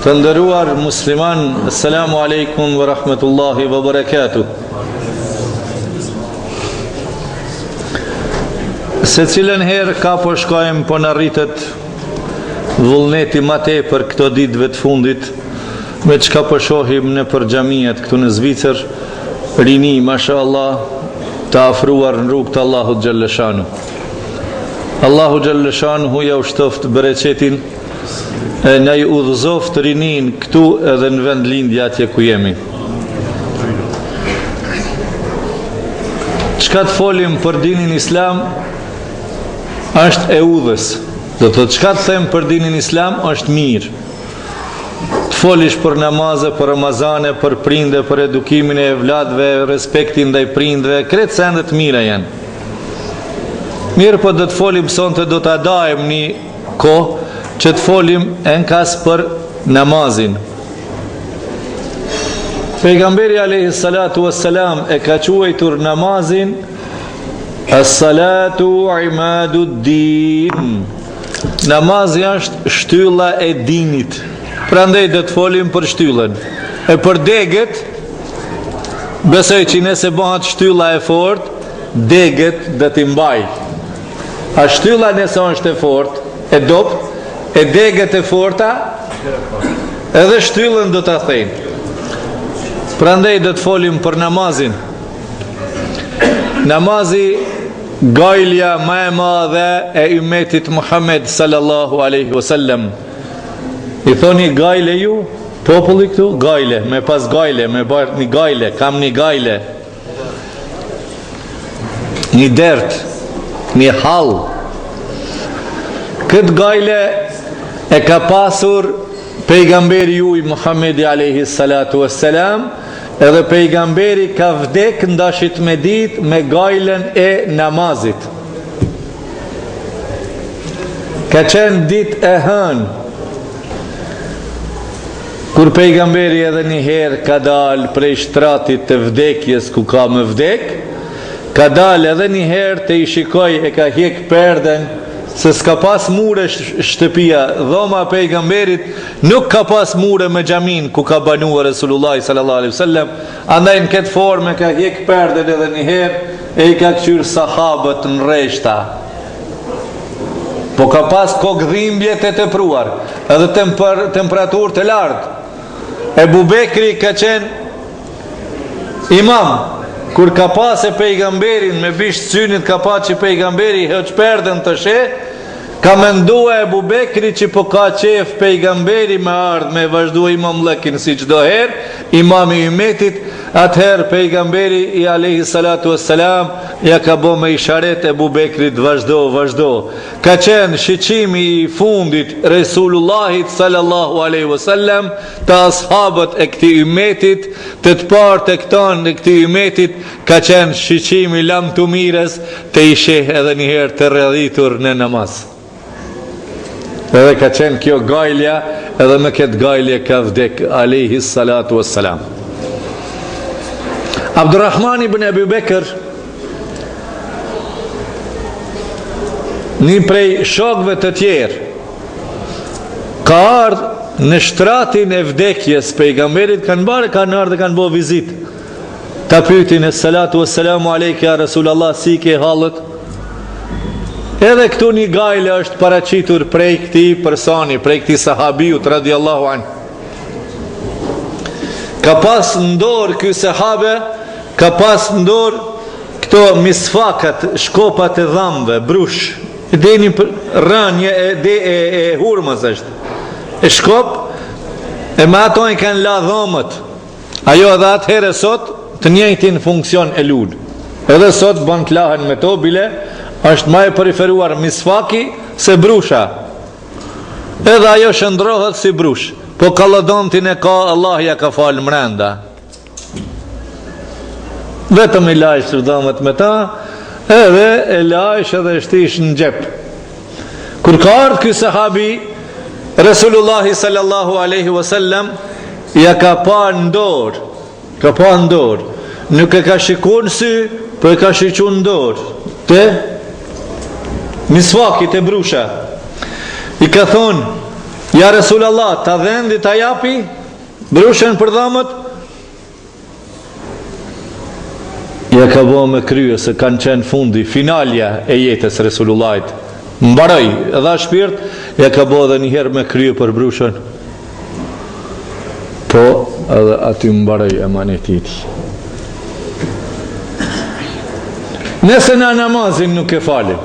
Të nderuar musliman, assalamu alaikum wa rahmatullahi wa barakatuh. Se cilën herë ka po shkojmë po në rritët vullneti ma tepër këto ditëve të fundit, me çka po shohim në për xhamiat këtu në Zvicër, rini, mashallah, të afruar në rrugt të Allahut Gjallëshanu. Allahu Gjallëshanu ja ushtoft bereqetin e na i udhëzoft rinin këtu edhe në vend lindja atje ku jemi. Çka të folim për dinin islam është e udhës. Do të thotë çka të them për dinin islam është mirë. Të folish për namaze, për Ramazane, për prinde, për edukimin e evladëve, respektin ndaj prindve, kretë sendet mira janë. Mirë, po do të folim sonte, do të dajmë një kohë që të folim enkas për namazin. Pejgamberi alayhi salatu wassalam e ka quajtur namazin as-salatu imaduddin. Namazi është shtylla e dinit. Prandaj do të folim për shtyllën. E për degët, besoj që nëse bëhet shtylla e fortë, degët do t'i mbaj. A shtylla nëse është e fortë, e dopt, e degët e forta, edhe shtyllën do të thejnë. Prandaj do të folim për namazin. Namazi, gajlja ma e madhe e ummetit Muhammed sallallahu alaihi wasallam. I thoni gajle ju, populli këtu, gajle, me pas gajle, me bërë një gajle, kam një gajle, një dert, një hall. Këtë gajle e ka pasur pejgamberi juaj Muhammedi alayhi salatu wassalam, edhe pejgamberi ka vdek ndashit me ditë me gajlen e namazit. Ka qenë ditë e hënë, kur pejgamberi edhe një herë ka dalë prej shtratit të vdekjes ku ka me vdek, ka dalë edhe një herë të i shikoj e ka hjek perden, se s'ka pas mure shtëpia, dhoma pejgamberit nuk ka pas mure me xhamin ku ka banuar Resulullah sallallahu alaihi wasallam, andaj në këtë formë ka hjek perden edhe një herë e i ka kthyer sahabët në rreshta. Po ka pas kokdhimbje të tepruar, edhe temperaturë të lartë. Ebu Bekri ka qenë imam. Kur ka pas e pejgamberin me bisht synit, ka pa që pejgamberi heq perden të she, ka mendua Ebu Bekri që po ka qef pejgamberi me ardh me vazhdu imam lëkin si çdo herë, imam i ummetit, atëherë pejgamberi i alayhi salatu wassalam ja ka bo me isharet Ebu Bekrit vazhdo. Ka qenë shiqimi i fundit Resulullahit sallallahu alaihi wasallam të ashabët e këtij ummetit, të partë e këtan e këtij ummetit, ka qenë shiqimi lam të mires të i sheh edhe një herë të rrjedhitur në namaz. Edhe ka qenë kjo gajlja, edhe me këtë gajlje ka vdek alayhi salatu wassalam. Abdurrahman ibn Abi Bekr, një prej shokëve të tjerë, ka ardhë në shtratin e vdekjes pejgamberit, kanë ardhë dhe kanë bo vizit. Ta pyetin e salatu wassalamu alejke ja Rasulallah, si ke halët? Edhe këtu një gajle është paraqitur prej këti personi, prej këti sahabiut radiallahu anhu. Ka pas ndorë ky sahabe, ka pas ndorë këto misfakat, shkopat e dhamve, brush, dhe një rënje e hurmës është. E shkop, e me ato i kanë la dhomët. Ajo edhe atëhere sot të njëjtin funksion e lullë. Edhe sot ban të lahen me to, bile, është ma e periferuar misfaki se brusha. Edhe ajo shëndrohet si brush, po kalodontin e ka, Allah ja ka falë mrenda. Vetëm i lajsh të dhomët me ta, edhe e lajsh edhe shtish në gjep. Kur ka ardhë ky sahabi, Resulullahi sallallahu aleyhi wasallam ja ka pa ndorë, nuk e ka shikun sy, po e ka shikun ndorë, te misvakit e brusha. I ka thonë, Ja Resulullah, ta dhendi ta japi brushën për dhomët? Ja ka bo me krye se kanë qenë fundi, finalja e jetës Resulullahit. Mbaroj, dha shpirt, ja ka bo dhe njëherë me krye për brushën. Po, edhe aty mbaroj emanetit. Nëse na namazin nuk e falim,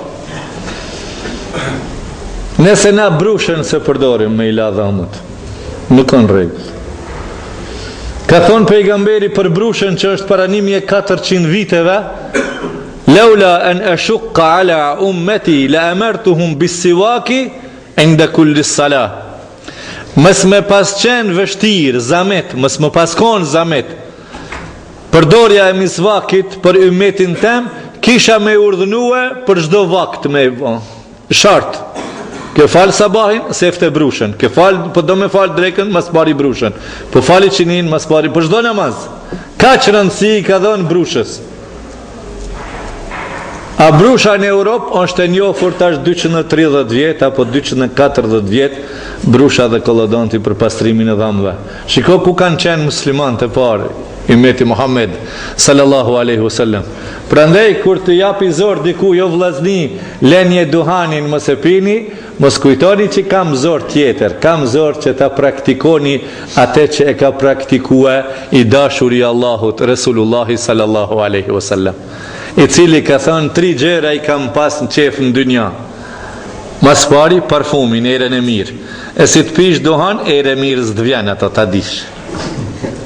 nëse na brushën se përdorim me ila dhamët, nuk kanë rregull. Ka thonë pejgamberi për brushën që është para 1400 viteve, laula an ashqa ala ummati la amartuhum bis-siwaki inda kulli salah. Mës me pas qenë vështirë, zamet, mës me pas konë zamet, përdorja e misvakit për ummetin tem, kisha me urdhënue për çdo vakt me shart. Ke falë sabahin, sefte brushën. Ke falë, po do me falë drekën, mas pari brushën. Po fali qinin, mas pari, për çdo namaz. Ka që rëndësi i ka dhënë brushës. A brusha në Europë është e njohur tash 230 vjet apo 240 vjet, brusha dhe kollodonti për pastrimin e dhëmbëve. Shiko ku kanë qenë muslimanët e parë, ummeti Muhammed sallallahu alaihi wasallam. Prandaj kur të japi zor diku, jo vllazni, lenje duhanin mos e pini, mos kujtoni që kam zor tjetër, kam zor që ta praktikoni atë që e ka praktikue i dashuri Allahut, Resulullahi sallallahu alaihi wasallam, i cili ka thënë 3 gjëra i kam pas në qef në dynja. Mas pari, parfumin, erën e mirë. E si të pish duhan, erë e mirë s'të vjen ato ta dish.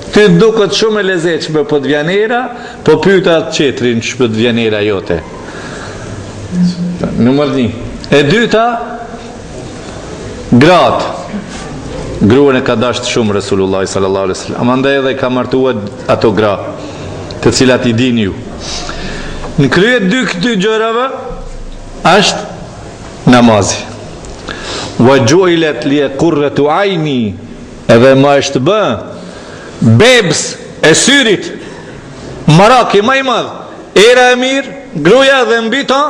Ty duket shumë e lezetshme po të vjen era, po pyeta atë qetrin që po të vjen era jote. Numër 1. E dyta, gratë. Gruan e ka dashur shumë Resulullah sallallahu alaihi wasallam. Amandaj edhe ka martuar ato gra, të cilat i dini ju. Në krye dy këty gjërave është namazi. Wa ju'ilat li qurratu ayni, edhe ma është bë bebs e syrit, maraki më i madh, era e mirë, gruaja dhe mbi ta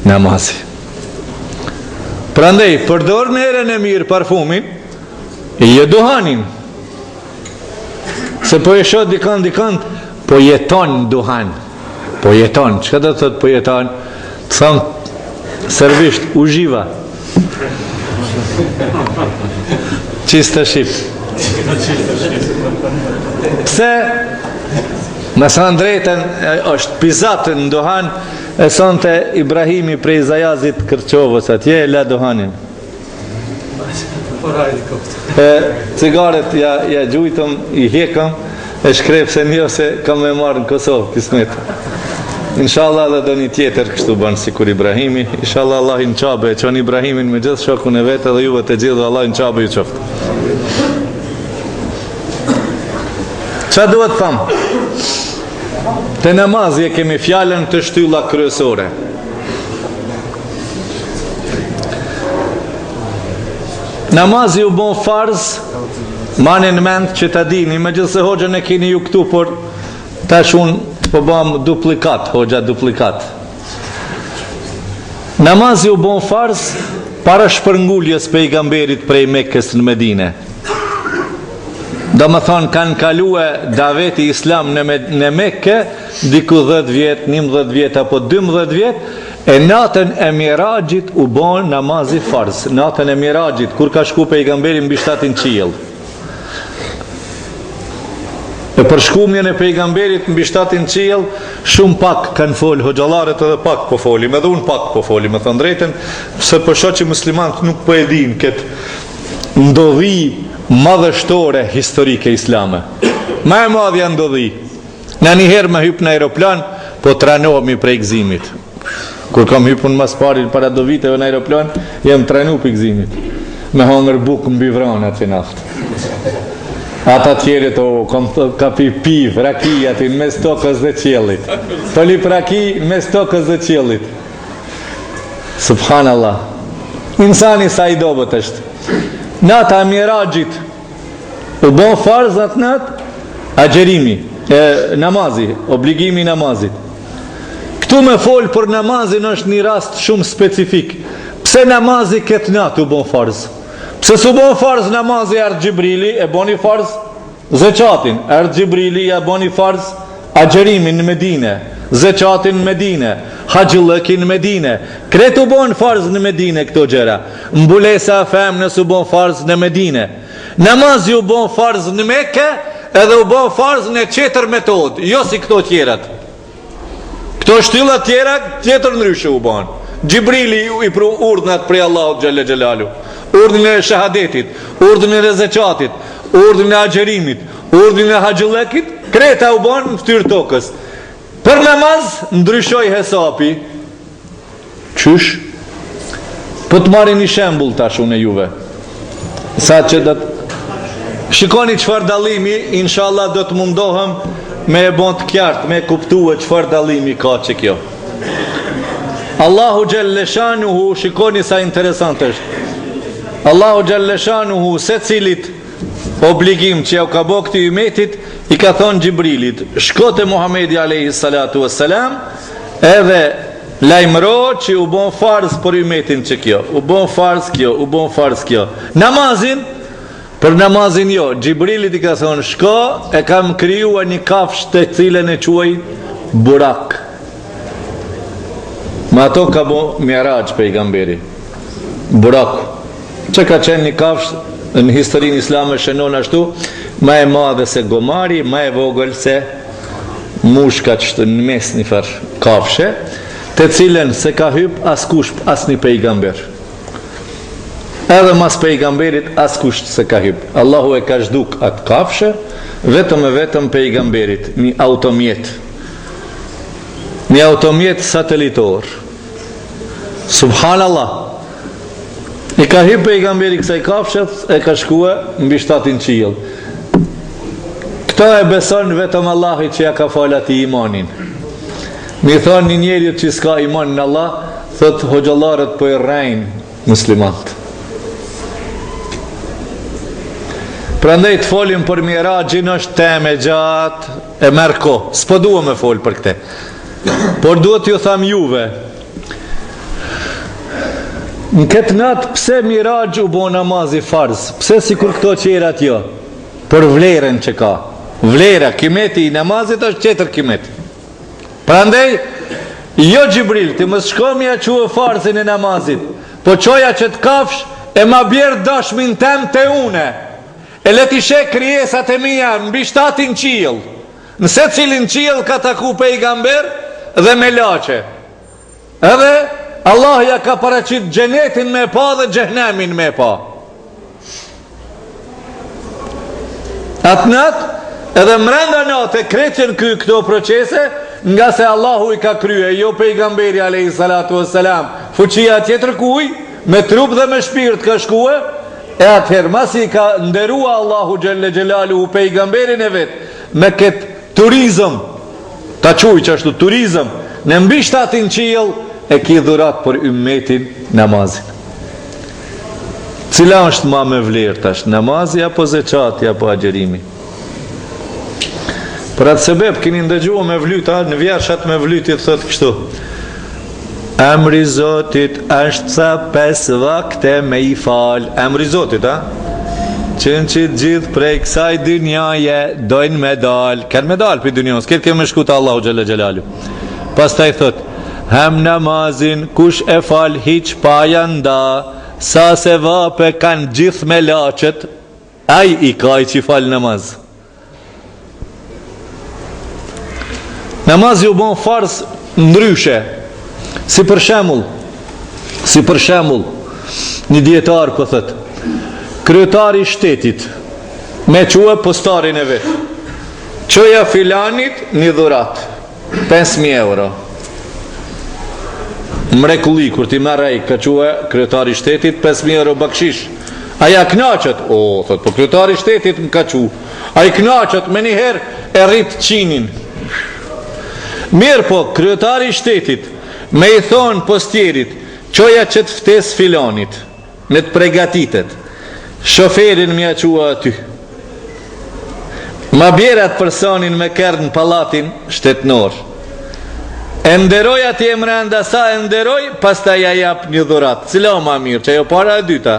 namazi. Prandaj përdor në erën e mirë parfumin, e jo duhanin. Se po e shoh dikant, po jeton duhan. Po jeton, çka do të thotë po jeton? Thon servisht uživa. Çista ship. Pse me thënë drejtën është pizatën në duhan, e sonte Ibrahimi prej Zajazit Kërqovës atje e la duhanin. Cigaret ja gjujtëm, i hekëm, e shkrep se një se kam me marrë në Kosovë, kismet. Inshallah dhe do një tjetër kështu banë si kur Ibrahimi. Inshallah Allah i në qabe e qonë Ibrahimin me gjithë shokun e vete dhe juve të gjithë dhe Allah i në qabe i qoftë. Qa duhet thamë? Të namazje kemi fjallën të shtylla kryesore. Namazi u bon farz, manin mend që ta dini, me gjithë se hoxën e kini ju këtu, por tash unë po bam duplikat, hoxha duplikat. Namazi u bon farz para shpërnguljes pejgamberit prej Mekës në Medine. Do më thonë kanë kalue daveti islam në Mekke diku 10 vjet, 11 vjet apo 12 vjet, e natën e Mirajit u bon namazi farz. Natën e Mirajit, kur ka shku pejgamberi mbi 7 qiell. E për shkumjen e pejgamberit mbi 7 qiell, shumë pak kanë folë hoxhallarët, edhe pak po folim, edhe unë pak po folim, me thënë drejtën, se për shoh që muslimanët nuk po e din këtë ndodhi madhështore historike islame. Ma e madhja ndodhi. Në njëherë me hyp në aeroplan, po tranohemi prej gëzimit. Kur kam hypun mas pari para do viteve në aeroplan, jem tranu për gëzimit. Me hangër buk mbi vranat që naftë. Ata tjerit ka piv, raki ati në mes tokës dhe qjellit. Pëllip raki në mes tokës dhe qjellit. Subhanallah. Insani sa i dobet është. Nata e Mirajit u bon farz atë natë agjerimi, namazi, obligimi namazit. Këtu me folë për namazin është një rast shumë specifik. Pse namazi këtë natë u bon farz? Pse su bon farz namazi ardh Gjibrili e boni farz zeqatin, ardh Gjibrili e boni farz agjerimin në Medine, zeqatin në Medine, haqëllëkin në Medine, kretë u bon farz në Medine këto gjera, mbulesa femnës u bon farz në Medine, namazi u bon farz në Mekë edhe u bon farz në qetër metod, jo si këto tjerat. Këto shtyllat tjera tjetër ndryshe u bon. Gjibrili i pru urdhnat prej Allahut xhalla xhelalu, urdhën e shahadetit, urdhën e zeqatit, urdhën e agjerimit, urdhën e haqëllëkit, kreta u bon në fytyrë tokës. Për namaz ndryshoj hesapi. Qysh? Po të marrin një shembull tash unë juve. Sa që do të shikoni çfarë dallimi, inshallah do të mundohem me e bon të qartë, me kuptue çfarë dallimi ka që kjo. Allahu Gjelleshanuhu, shikoni sa interesant është. Allahu Gjelleshanuhu se cilit obligim që ja u ka bo këti umetit, i ka thonë Gjibrilit, shko te Muhamedi alayhi salatu wassalam, edhe lajmëro që u bon farz për umetin që kjo, u bon farz kjo, u bon farz kjo. Namazin, për namazin jo, Gjibrilit i ka thonë, shko e kam krijuar një kafshë të cilën e quaj Burak. Me ato ka bo Mi'raj pejgamberi, Buraku, që ka qenë një kafshë në historinë islame shënon ashtu, ma e madhe se gomari, ma e vogël se mushka që në mes një farë kafshë, të cilën se ka hyp askush as një pejgamber. Edhe mas pejgamberit askush se ka hyp. Allahu e ka zhduk atë kafshë, vetëm e vetëm pejgamberit, një automjet. Një automjet satelitor. Subhanallah. I ka hyp pejgamberi kësaj kafshës, e ka shkue mbi 7 qiell. Këta e beson vetëm Allahi që ja ka falat i imanin. Mi thonë një njeri që s'ka iman në Allah, thot hoxhallarët po i rrejnë muslimat. Prandaj të folim për Mi'rajin është temë gjatë, e merr kohë. S'po dua me fol për këtë. Por duhet ju tham juve, në këtë natë pse Mi'raj u bo namazi farz? Pse si kur këto qerat jo? Për vlerën që ka. Vlera, kimeti i namazit është qetër kimet. Prandaj, jo Gjibril, ti mos shko mja quë farzin e namazit, po qoja që të kafsh e ma bjerë dashmin tem të une, e leti shek krijesat e mija mbi 7 qiell, nëse cilin qiell ka taku pejgamber dhe me lache. Edhe Allah ja ka paraqit xhenetin me pa dhe xhehenemin me pa. Atë natë, edhe mrenda natë kreqen këto procese, nga se Allahu i ka krye, jo pejgamberi alayhi salatu wassalam, fuqia tjetër kuj, me trup dhe me shpirt ka shkue, e atëherë masi ka nderua Allahu xhelle xhelalu pejgamberin e vet me këtë turizëm, ta quj që ashtu turizëm, në mbi 7 qiell e ki dhurat për ummetin namazin. Cila është ma me vlerë tash, namazi apo zeqati apo agjerimi? Për atë sebeb keni ndëgjua me vlyta, në vjershat me vlytit thot kështu: emri Zotit është sa 5 vakte me i fal. Emri Zotit, qënë që gjithë prej kësaj dynjaje dojnë me dal, kanë me dal për dynjons, këtë kemë shkuta Allahu xhalla xhelalu. Pas ta i thot, hem namazin kush e fal hiq pa janda, sa se vape kanë gjithë me lachet, aj i ka i që fal namaz. Namazi u bon farz ndryshe, si për shembull, një dietar po thot, kryetari i shtetit me quë postarin e vet, çoja filanit një dhurat 5.000 euro. Mrekulli kur ti merr ai ka quë kryetari i shtetit 5.000 euro bakshish. Aja knaqet, thot, po kryetari i shtetit më ka quë. Ai knaqet me një herë e rrit qinin. Mirë po, kryetari i shtetit me i thonë postjerit, qoja që të ftes filanit, në të pregatitet, shoferin mja qua aty. Ma bjerat personin me kërë në palatin shtetnor. e nderoj atje mrenda sa e nderoj, pastaj ja jap një dhurat. Cila më mirë, që ajo para e dyta?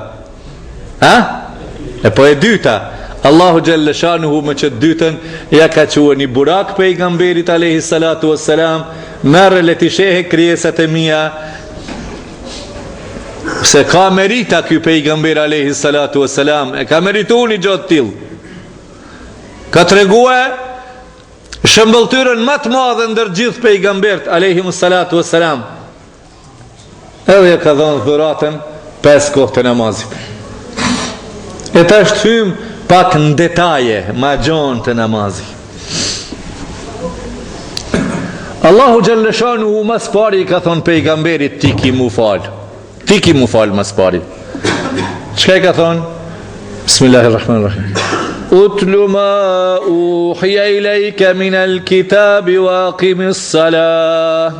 Ha? E po e dyta. Allahu xhalla shanuhu me që dytën ja ka quajtur një burak pejgamberit alayhi salatu wassalam, merre le ti shehe krijesat e mia, se ka merita ky pejgamber alayhi salatu wassalam, e ka merituar një gjë të tillë. Ka treguar shëmbëltyrën më të madhe ndër gjithë pejgambert alayhi salatu wassalam. Edhe ka dhënë dhuratën 5 kohë të namazit. E tash thym pak në detaje ma gjonë të namazi. Allahu xhalla shanuhu mas pari ka thonë pejgamberit ti ki mu falë. Ti ki mu falë mas pari. Çka ka thonë? Bismillahirrahmanirrahim. Utlu ma uhiya ilayka min al-kitabi wa aqimis salah.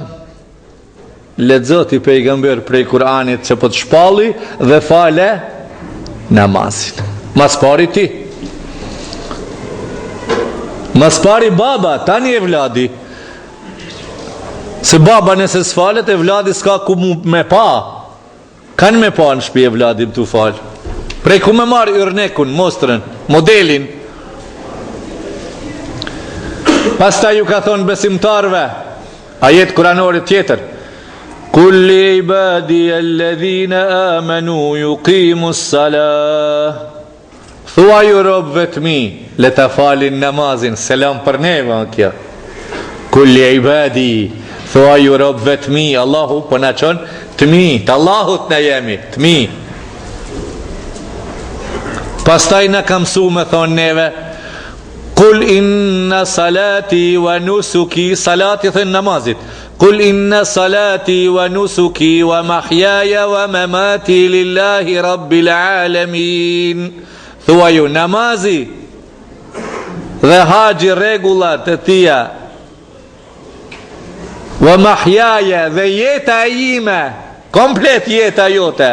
Lexoti pejgamber prej Kur'anit që po të shpalli dhe fale namazin. Mas pari ti. Mas pari baba, tani e vladi. Se baba nëse s'falet, e vladi s'ka ku me pa. Kanë me pa në shpi e vladi më të falë. Prej ku me marë yrnekun, mostrën, modelin. Pasta ju ka thonë besimtarve, ajet kuranore tjetër, kulli ibadi alladhina amanu yuqimu s-salah. Thua ju robëve të mi, le të falin namazin, selam për neve kjo. Kulli ibadi, thua ju robëve të mi, Allahu për në qonë, të mi, të Allahut në jemi, të mi. Pastaj në kam su me thonë neve, kul inna salati wa nusuki, salati thënë namazit, kul inna salati wa nusuki wa mahjaja wa mamati lillahi rabbil alamin. Thua ju namazi dhe haji regullat e tia, wa mahjaja dhe jeta ime, komplet jeta jote,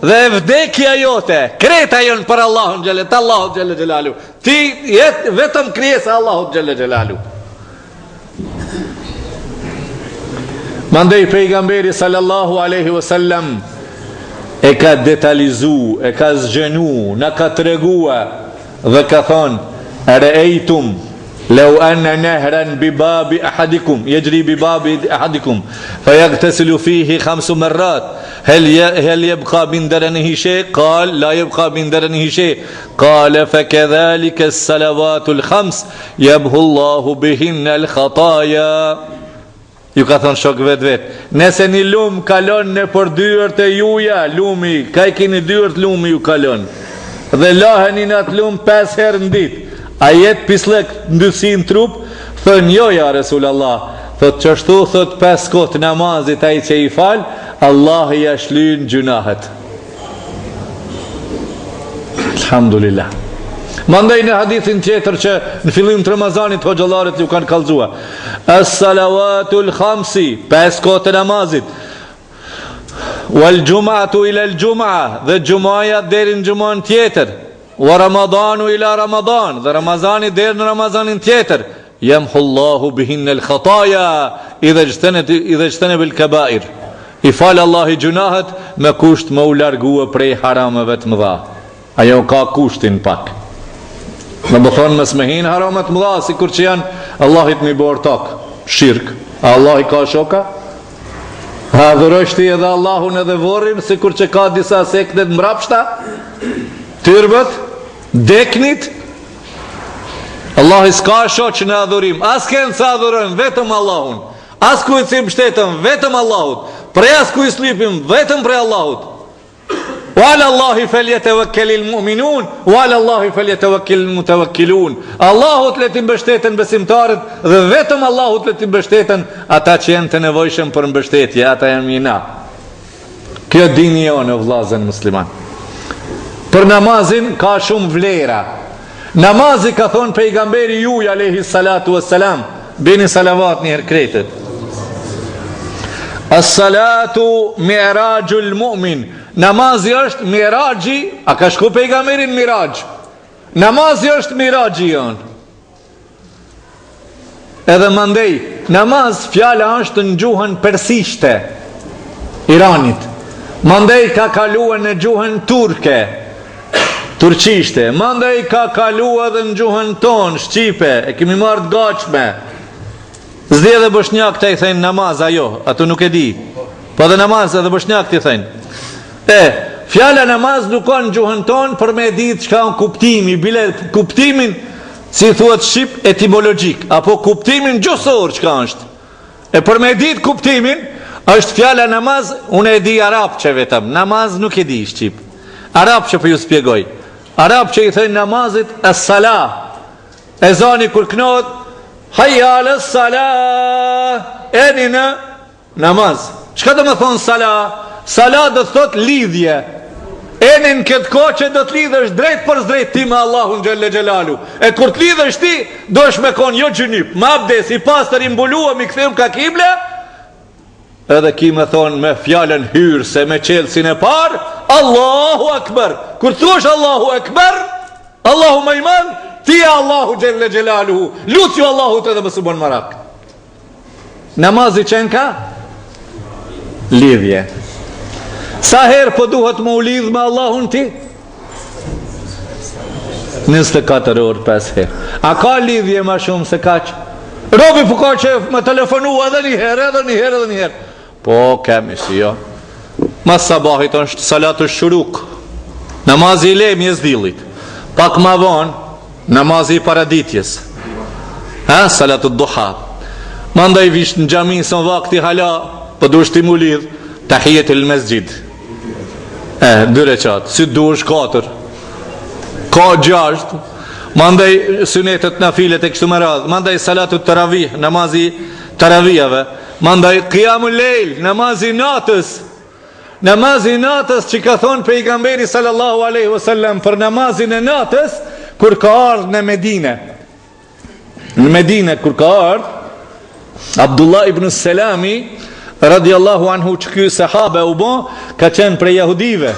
dhe vdekja jote, kreta jonë për Allahun xhellet, Allahu xhellet xhelalu. Ti jetë vetëm krijesa Allahu xhellet xhelalu. Mandej pejgamberi sallallahu alaihi wasallam e ka detalizu, e ka zgjenu, na ka tregua dhe ka thonë, ra'aytum law anna nahran bi babi ahadikum yajri bi babi ahadikum fayaghtasil fihi 5 marrat هل يبقى من درنه شيء؟ قال لا يبقى من درنه شيء. قال فكذلك الصلوات الخمس يمحو الله بهن الخطايا. Ju ka thonë shok vet. Nëse një lum kalon në për dyert e juja, lumi, ka i kini dyert lumi ju kalon. Dhe laheni në atë lum 5 herë në ditë. A jetë pislek ndysin trup? Thënë jo ja Resulallah. Thot qështu thot 5 kohë namazit ai që i fal, Allah i ashlyn gjunahet. Alhamdulillah. Mandej në hadithin tjetër që në fillim të Ramazanit hoxhallarit ju kanë kallëzua. As-salawatul khamsi, 5 kohë të namazit. Wal jum'atu ila al-jum'a, dhe xumaja deri në xumën tjetër. Wa ramadanu ila ramadan, dhe Ramazani deri në Ramazanin tjetër. Yamhu Allahu bihinna al-khataya idha ijtanaba al-kaba'ir. I falë Allah i gjunahet me kusht me u largue prej harameve të mëdha. Ajo ka kushtin pak. Në më thonë mes me hinë haramet mëdha, si kur që janë Allahit një borë takë, shirk. A Allah i ka shoka? A dhërështi edhe Allahun edhe vorrin, si kur që ka disa sektet mrapshta, tyrbet, deknit. Allah i s'ka shok që në adhurim, as kënë sa adhurojmë, vetëm Allahun. As ku i cim shtetëm, vetëm Allahut. Prej as ku i slipim, vetëm prej Allahut. Wa ala Allahi falyatawakkalul mu'minun, wa ala Allahi falyatawakkal mutawakkilun. Allahut le të mbështeten besimtarët dhe vetëm Allahut le të mbështeten ata që janë të nevojshëm për mbështetje, ata janë mina. Kjo dini jonë o vllazën musliman. Për namazin ka shumë vlera. Namazi ka thonë pejgamberi juaj alayhi salatu wassalam, bini salavat një herë kretet. As-salatu mi'rajul mu'min. Namazi është miraxhi, a ka shku pejgamberin miraxh? Namazi është miraxhi jon. Edhe mandej namaz fjala është në gjuhën persishte Iranit, mandej ka kaluar në gjuhën turke, turqishte, mandej ka kaluar edhe në gjuhën tonë shqipe, e kemi marrë të gatshme. Zdi edhe bosnjak të i thejnë namaz ajo, ato nuk e di, po dhe namaz edhe bosnjak të i thejnë. Fjala namaz nuk ka në gjuhën tonë për me ditë çka on kuptimi, bile kuptimin si thuhet shqip etimologjik, apo kuptimin gjuhësor çka është. E për me ditë kuptimin është fjala namaz, unë e di arabçe vetëm, namaz nuk e di shqip. Arabçe po ju shpjegoj. Arabçe i thënë namazit as-salah. Ezani kur knohet, hayya alas-salah, eni në namaz. Çka do të thonë salah? Salah do të thotë lidhje. Enin këtë kohë që do të lidhësh drejt për drejt ti me Allahun xhelle xhelalu. E kur të lidhësh ti, dosh me kon jo gjunip, me abdes i pastër i mbuluar, i kthejm ka kible. Edhe ki me thonë me fjallën hyrse, me qelsin e parë, Allahu Akbar. Kur thush Allahu Akbar, Allahu më i madh, ti e Allahu xhelle xhelaluhu. Lutju Allahut edhe më subon marak. Namazi qenë ka? Lidhje. Sa herë po duhet më u lidh me Allahun ti? 24 orë 5 herë. A ka lidhje ma shumë se kaq? Robi po ka që me telefonu edhe një herë. Po kemi si jo. Mas sabahit është salatu shuruk, namazi i lem jes dillit. Pak ma vonë namazi i paraditjes, salatu duha. Mandaj vish në xhami son vakti hala, po duhesh ti mu lidh tahiyetul masjid. 2 rekat, si duhesh 4, ka 6, mandaj sunetet nafilet e kështu me radhë, mandaj salatu taravih, namazi taravijave, mandaj qiyamul lejl, namazi natës. Namazi natës që ka thonë pejgamberi sallallahu aleyhi wasallam për namazin e natës, kur ka ardhë në Medine. Në Medine kur ka ardhë Abdullah ibn Selami radiallahu anhu, që ky sahabe u bo, ka qenë prej jahudive.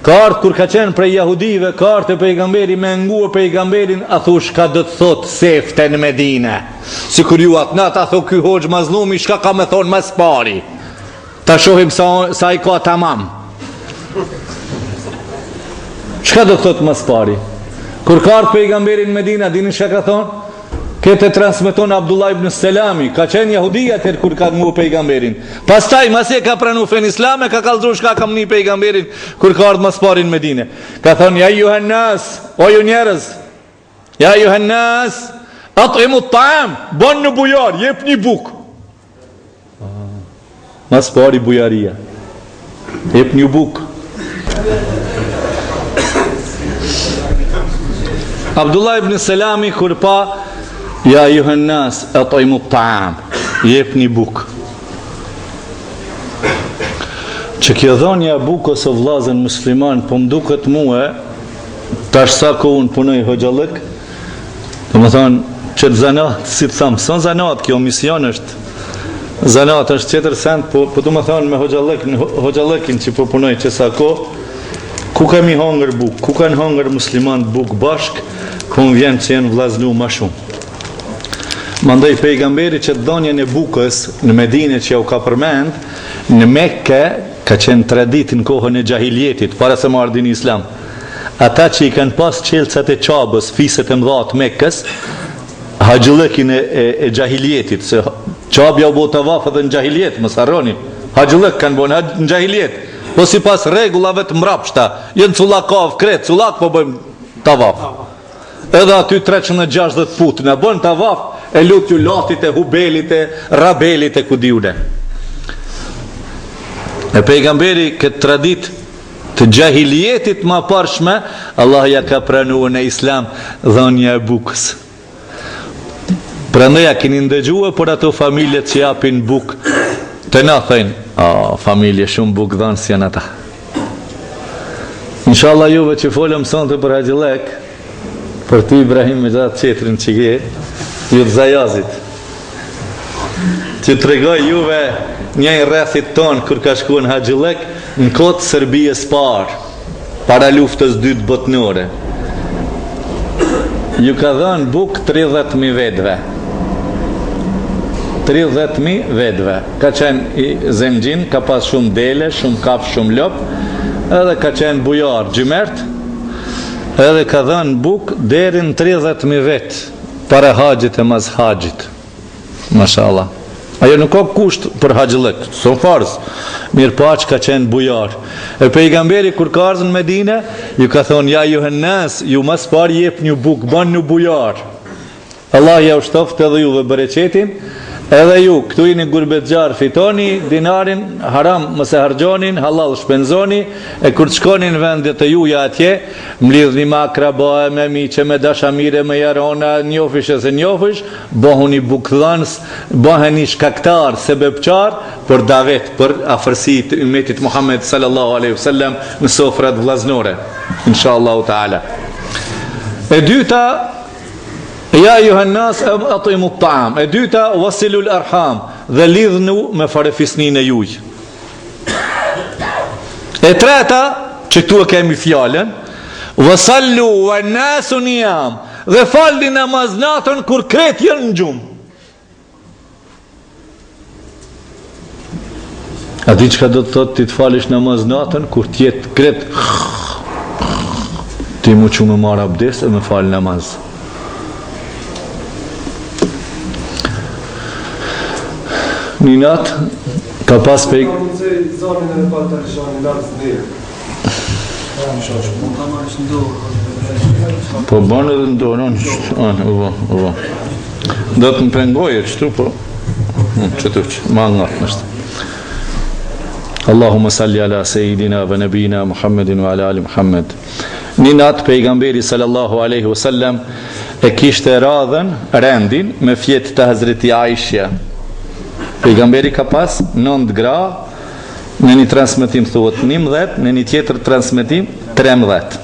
Ka ardhë kur ka qenë prej jahudive, ka ardhë e pejgamberi me ngua pejgamberin, a thush ka do të thot sefte në Medine. Si kur ju atë natë, a thot ky hoxh mazlumi, shka ka me thonë mas pari. Ta shohim sa i ka tamam. Shka do të thot mas pari? Kur ka ardhë pejgamberin në Medina, dini shka ka thonë? Këtë transmeton Abdullah ibn Selami, ka qenë jahudia tërë kur ka ngu pejgamberin. Pastaj, masi ka pranu fen islame, ka kallëzur shka kam një pejgamberin kur ka ardhë mas parin në Medine. Ka thonë, ja juhen nas, o ju njerëz, ja juhen nas, at'imu ta'am, bon në bujar, jep një buk. Mas pari bujaria, jep një buk. Abdullah ibn Selami kur pa, ja juhen nas, at'imu ta'am, jep një buk. Që kjo dhonja buk ose vlazën musliman, po mduket muhe, tash sa ko unë punoj hoxhallik, dhe më thonë, që të zanat, si të thamë, son zanat, kjo mision është, zanat është qëtër send, po të më thonë me hoxhallikin që po punoj që sa ko, ku kemi hangër buk, ku kanë hangër musliman buk bashk, ku më vjen që jenë vlaznu ma shumë. Mandaj pejgamberi që të dhonjën e bukës në Medine që ja u ka përmend, në Mekke ka qenë tradit në kohën e gjahiljetit, para se më ardhin islam. Ata që i kanë pas qelcat e qabës, fiset e mdhat Mekkës, haqëllëkin e gjahiljetit, se qabja u bo të vafë dhe në gjahiljet, më sarroni, haqëllëk kanë bo në gjahiljet, po si pas regullave të mrapshta, jenë culakov, kretë, culak po bëjmë të vafë. Edhe aty 360 fut, në bëjmë të vafë, e lutju latit e hubelit e rabelit e kudiune. E pejgamberi këtë tradit të gjahiljetit ma parshme, Allah ja ka pranuar në islam dhënia e bukës. Prandaj keni ndëgjuar por ato familjet që japin buk, të na thënë, familje shumë buk dhanë si janë ata. Inshallah juve që folëm sonte për Haxhillek, për ty Ibrahim me gjatë qetrin që gje, ju të zajazit, që të regoj juve njëjë rrethit tonë kër ka shkuar në Haxhillek në kotë Serbijës parë, para luftës dytë botnore. Ju ka dhënë buk 30.000 vetëve. 30.000 vetëve. Ka qenë i zemgjin, ka pas shumë dele, shumë kap, shumë lop, edhe ka qenë bujar, gjymert, edhe ka dhënë buk derin 30.000 vetë para haqit e mas haqit. Mashallah. Ajo nuk ka kusht për haqëllëk, son farz. Mirë pa që ka qenë bujar. E pejgamberi kur ka ardhur në Medinë, ju ka thonë, ja juhen nas, ju mas par jep një buk, ban një bujar. Allah ja ushtoft edhe juve bereqetin, edhe ju, këtu i një gurbetxar, fitoni dinarin, haram mëse hargjonin, halal shpenzoni, e kur të shkonin vendet e juja atje, mlidhni me akrabae, me miqe, me dashamire, me jarona, njofish e se njofish, bohuni bukdhans, boheni shkaktar, sebepqar, për davet, për afërsi të ummetit Muhammed sallallahu alaihi wasallam në sofrat vllaznore, inshallah taala. E dyta, ja juhan nas atimu ta'am. E dyta, wasilul arham, dhe lidhnu me farefisnin e juj. E treta, që tu e kemi fjallën, wasallu wa nasu niyam, dhe falni namaznatën kur kret janë në gjumë. A di çka do të thotë ti të falish namaznatën kur t'jetë kret, ti mu që me marë abdes e me falë namaz. Një natë ka pas pej po banë edhe ndonë do të më pengoje qëtu po qëtu që ma ngatë nështë. Allahumma salli ala sejidina vë nebina Muhammedin wa ala ali Muhammed. Një natë pejgamberi sallallahu aleyhi wasallam e kishte radhen rendin me fjetë të Hazreti Aishja. Pejgamberi ka pas 9 gra, në një transmetim thuhet 11, në një tjetër transmetim 13.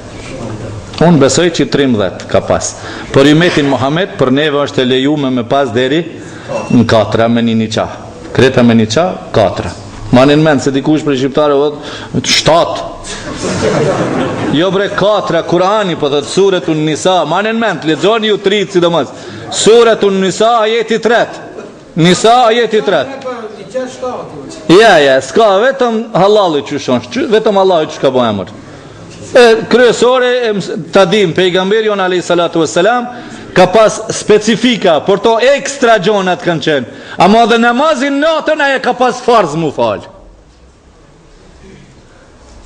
Unë besoj që 13 ka pas. Por ummetin Muhammed për neve është e lejuar me pas deri në 4 me një qah. Kreta me një qah 4. Manin mend se dikush për shqiptarë vot 7. Jo bre 4, Kurani po thot suretun Nisa, manin mend, lexoni ju 3 sidomos. Suretun Nisa ajeti 3. Nisa ajeti 3. Ja, s'ka vetëm halali që shonë, vetëm Allahu që ka bo emër. Kryesore, ta dim, pejgamberi jon alayhi salatu wassalam ka pas specifika, por to ekstra gjonat kanë qenë. Ama dhe namazin natën aje ka pas farz mu falë.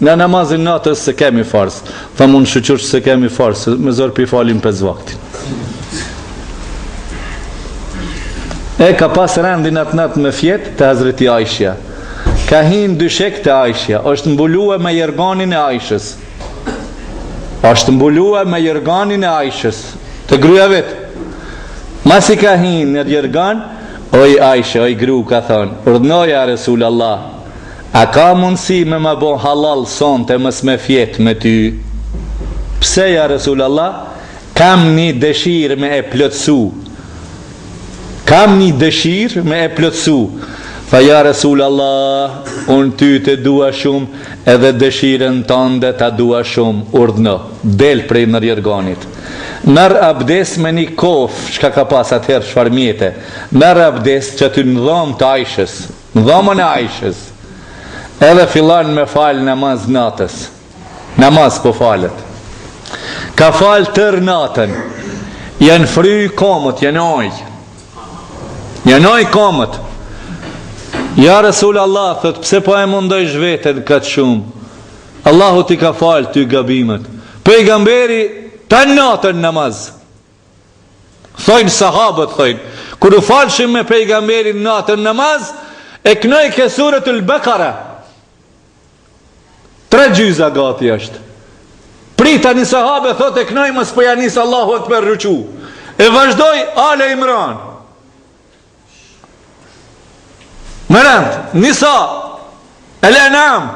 Në namazin natës se kemi farz. Tha mund shëqër se kemi farz, me zërë pi falim 5 vaktin. E ka pas rendin atë natë me fjetë të Hazreti Aishja. Ka hinë dyshek të Aishja. Është mbulue me jerganin e Aishës. Është mbulue me jerganin e Aishës. Të gruja vetë. Masi ka hinë në jergan, oj Aishë, oj gru ka thonë, urdhnoja Resul Allah, a ka mundësi me më bon halal sonte mës me fjetë me ty? Pse ja Resul Allah? Kam një dëshirë me e plotësu. Kam një dëshirë me e plotësu. Tha ja Resul Allah, unë ty të dua shumë, edhe dëshirën tënde ta dua shumë, urdhno, del prej në jerganit. Merr abdes me një kof, shka ka pas atëherë çfarë mjete. Merr abdes që ty në dhomë të Aishës, në dhomën e Aishës. Edhe fillan me falë namaz natës. Namaz po falet. Ka falë tër natën. Janë fry komët, janë ojë. Janoj komët. Ja Resul Allah, thët, pse po e mundoj zhvetet këtë shumë? Allahu ti ka falë ty gabimet. Pejgamberi ta natën namaz. Thojnë sahabët, thojnë, kër u falëshim me pejgamberi natën namaz, e kënoj ke surët al-Bekara. 3 gjyza gati është. Prita një sahabë, thot, e kënoj mës për janis Allahu e të përruqu. E vazhdoj Ale Imran. Mërënd, Nisa, El-Anam,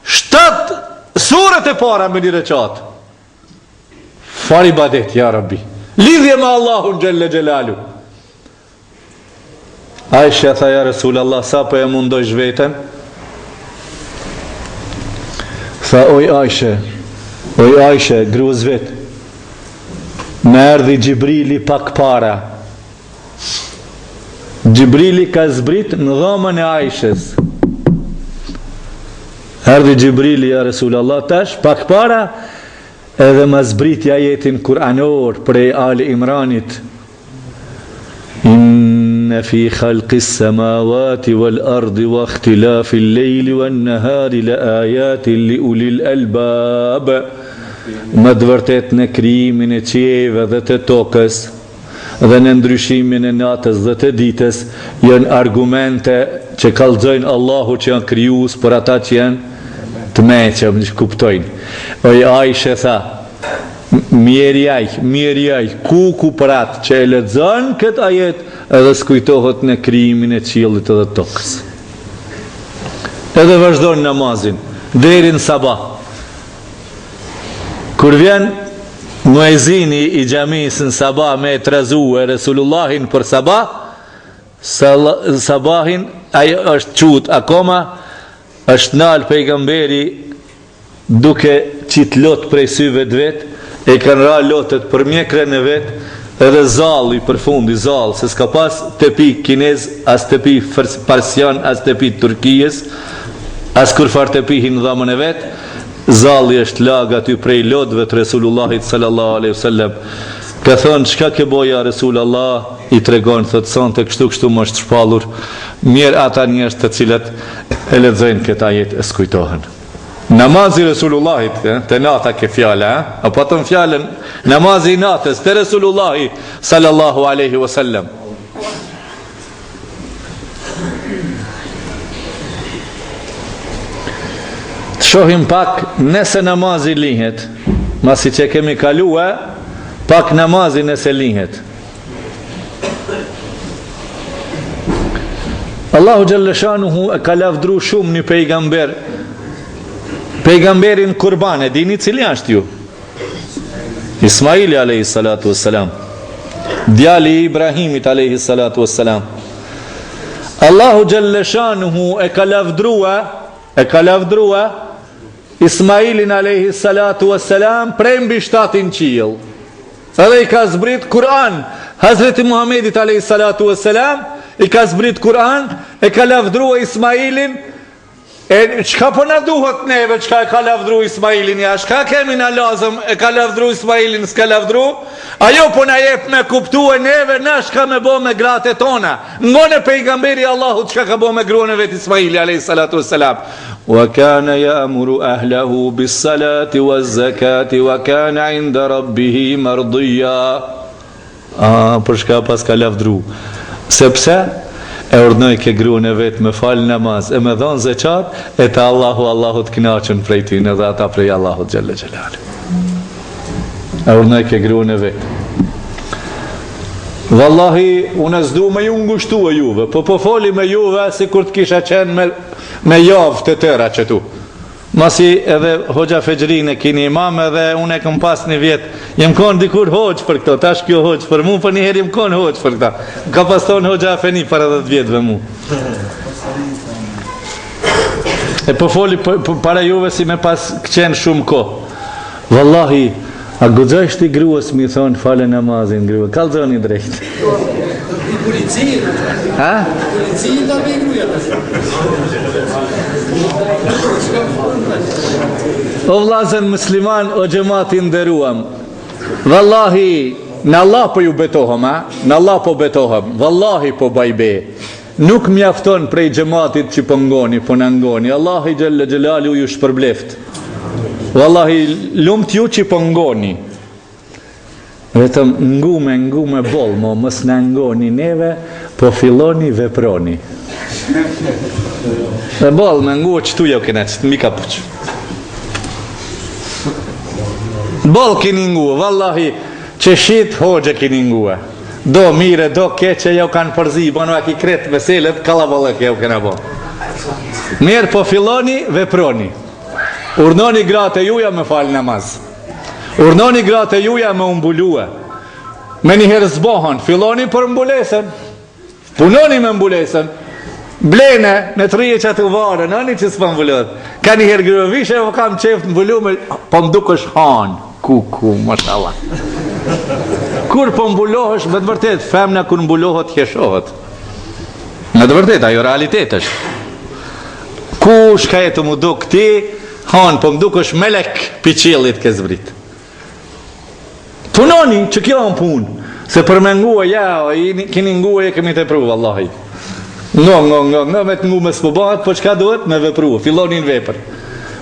7 surët e para me një reqat. Fari badet, ja Rabbi. Lidhje me Allahun Gjelle Gjelalu. Aisha tha, ja Resul Allah, sa për e mundoj zhveten? Tha, oj Aisha, gruz vet. Më erdhi Gjibrili pak para. Gjibrili ka zbrit në dhomën e Aishës. Erdhi Gjibrili ja Resulullah tash, pak para, edhe ma zbriti ajetin kuranor prej Ali Imranit. Inna fi khalqis samawati wal ardi wa ikhtilafil lejli wan nahari la ayatin li ulil albab. Më të vërtet në krijimin e qiejve dhe të tokës dhe në ndryshimin e natës dhe të ditës janë argumente që kallëzojnë Allahu që janë krijues për ata që janë të meqëm, që kuptojnë. Oj Aisha tha, mirjaj, ku për atë që e lexon këtë ajet edhe skujtohet në krijimin e qiellit edhe tokës. Edhe vazhdon namazin deri në sabah. Kur vjen muezini i xhamisë në sabah me trezue Resulullahin për sabah, sabahin ai është qut akoma, është nal pejgamberi duke qit lot prej syve të vet, e kanë ra lotet për mjekrën e vet, edhe zalli për fundi zall, se s'ka pas tepi kinez, as tepi persian, as tepi Turkijës, as kur far tepihin në dhamën e vet. Zalli është lag aty prej lotëve të Resulullahit sallallahu alaihi wasallam. Ka thonë, çka ke boja Resulullah? I tregon, thotë, sonte kështu më është shpallur. Mirë ata njerëz të cilët e lexojnë këtë ajet e skujtohen. Namazi Resulullahit, te nata ke fjala, apo ton fjalën namazi i natës te Resulullahi sallallahu alaihi wasallam. Shohim pak nëse namazi lihet, masi që kemi kalua, pak namazi nëse lihet. Allahu Gjellëshanuhu e ka lavdru shumë një pejgamber, pejgamberin kurban, e dini cili ashtë ju? Ismaili alayhi salatu wassalam, djali Ibrahimit alayhi salatu wassalam. Allahu Gjellëshanuhu e ka lavdrua Ismailin alayhi salatu wassalam prej mbi 7 qiell. Edhe i ka zbrit Kur'an. Hazreti Muhammedit alayhi salatu wassalam i ka zbrit Kur'an, e ka lavdrua Ismailin. E çka po na duhet neve, çka e ka lavdru Ismailin, ja çka kemi na lazëm, e ka lavdru Ismailin, s'ka lavdru. Ajo po na jep me kuptue neve na çka me bë me gratë tona. Ngone pejgamberi Allahut çka ka bë me gruan e vet Ismaili alayhi salatu wassalam. Wa kana ya'muru ahlahu bis salati waz zakati wa kana 'inda rabbih mardiya. Për çka pas ka lavdru? Sepse e urdhnoi ke gruan e vet me fal namaz, e me dhon zeqat, e te Allahu të kënaqur prej tij, edhe ata prej Allahut xhalla xhelal. E urdhnoi ke gruan e vet. Wallahi, unë s'du me ju ngushtu e juve, po foli me juve si kur të kisha qenë me javë të tëra që tu. Masi edhe hoxha Fejrin e kini imam, edhe unë e këm pas një vjetë, jem konë dikur hoqë për këto, tash kjo hoqë për mu, për njëherë jem konë hoqë për këta. Ka pas tonë hoxha Afeni për 10 vjetëve mu. E po foli para juve si me pas këqenë shumë ko. Wallahi, a guxojsh ti gruas mi thonë fale namazin grua, kallzoni drejt. Ha? O vllazën musliman, o xhamati nderuam. Wallahi, në Allah po ju betohem, në Allah po betohem. Wallahi po bajbe. Nuk mjafton prej xhamatit që po ngoni, po na ngoni. Allahu xhalla xhelalu ju shpërbleft. Wallahi, lumt ju që po ngoni. Vetëm ngume boll, mos na ngoni neve, po filloni veproni. Dhe boll me ngu që tu jo kena që të mi kapuq. Boll kini ngu, wallahi, që shit hoxhe kini ngu. Do mire, do keqe, jo kanë përzi, bonu a ki kretë veselet, kalabalek jo kena bo. Mirë, po filloni, veproni. Urnoni gratë e juja me falë namaz. Urnoni gratë e juja me umbulue. Me njëherë zbohën, filloni për mbulesën. Punoni me mbulesën. Blene, në të rije që atë uvarë, në një që s'pa mbulot. Ka njëherë grëvishe, po kam qeftë mbulume, po mduk është hanë. Ku, mashallah. Kur po mbulohesh, me të vërtet, femna kur mbulohet, jeshohet. Në të vërtetë, ajo realitet është. Ku shka e të mu duk ti, hanë, po më duk është melek pi qiellit ke zbrit. Punoni, që kjo në punë, se për me nguë, ja, kini nguë e kemi të pru, vallahi. Nga me të ngu me s'pobahat, po qka duhet me vepru, fillonin vepër.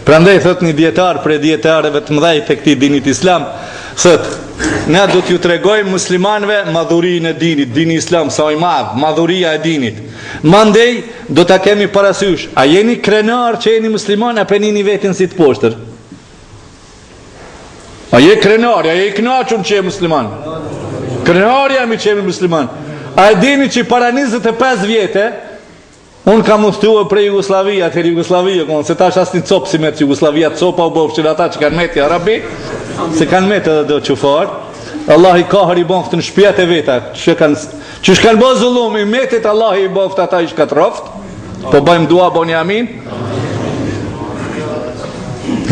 Prandaj thot një dietar për dietarëve të mëdhej të këtij dinit islam, thot, ne do t'ju tregojmë muslimanëve madhurinë e dinit, dini islam sa i madh, madhuria e dinit. Mandej do ta kemi parasysh, a jeni krenar që jeni musliman apo jeni vetin si të poshtër? A je krenar, a je i kënaqur që je musliman? Krenar jam që jemi musliman. A e dini që para 25 vjetë unë kam udhëtuar për Jugoslavia, të Jugoslavia, se tash as një copë si me të Jugoslavia, copa u bofshin ata që kanë meti arabi, se kanë meti edhe do qufar, Allah i kahër i boft në shpjet e veta, që shkanë bo zullum i metit, Allah i boft ata i shkat roft, po bëjmë dua boni amin,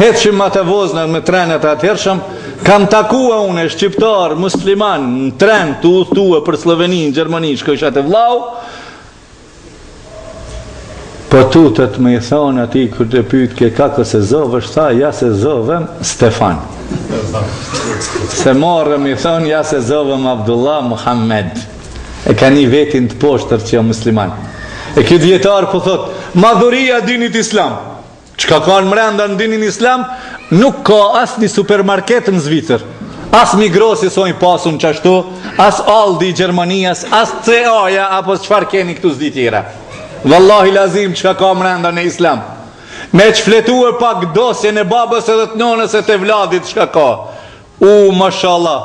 heqim ma të voznën me trenet atë hershëm, kam takua unë shqiptar, musliman, në tren të udhëtuar për Slovenin, Gjermani, shkojshat e vlau, po tutët me i thonë ati kër të pytë ke kako se zovë, është tha, ja se zovëm Stefan. Se marrëm i thonë, ja se zovëm Abdullah Muhammed. E ka një vetin të poshtër që jo musliman. E këtë djetarë po thotë, madhuria dinit islam. Qka ka në mrenda në dinin islam, nuk ka as një supermarket në Zvicër. As Migrosi sojnë pasun qashtu, as Aldi i Gjermanias, as CA-ja, apo qfar keni këtu zdi tjera. Wallahi lazim që ka mrenda në islam. Me që fletu e pak dosjen e babës edhe të nonës e të vladit shka ka. Mashallah.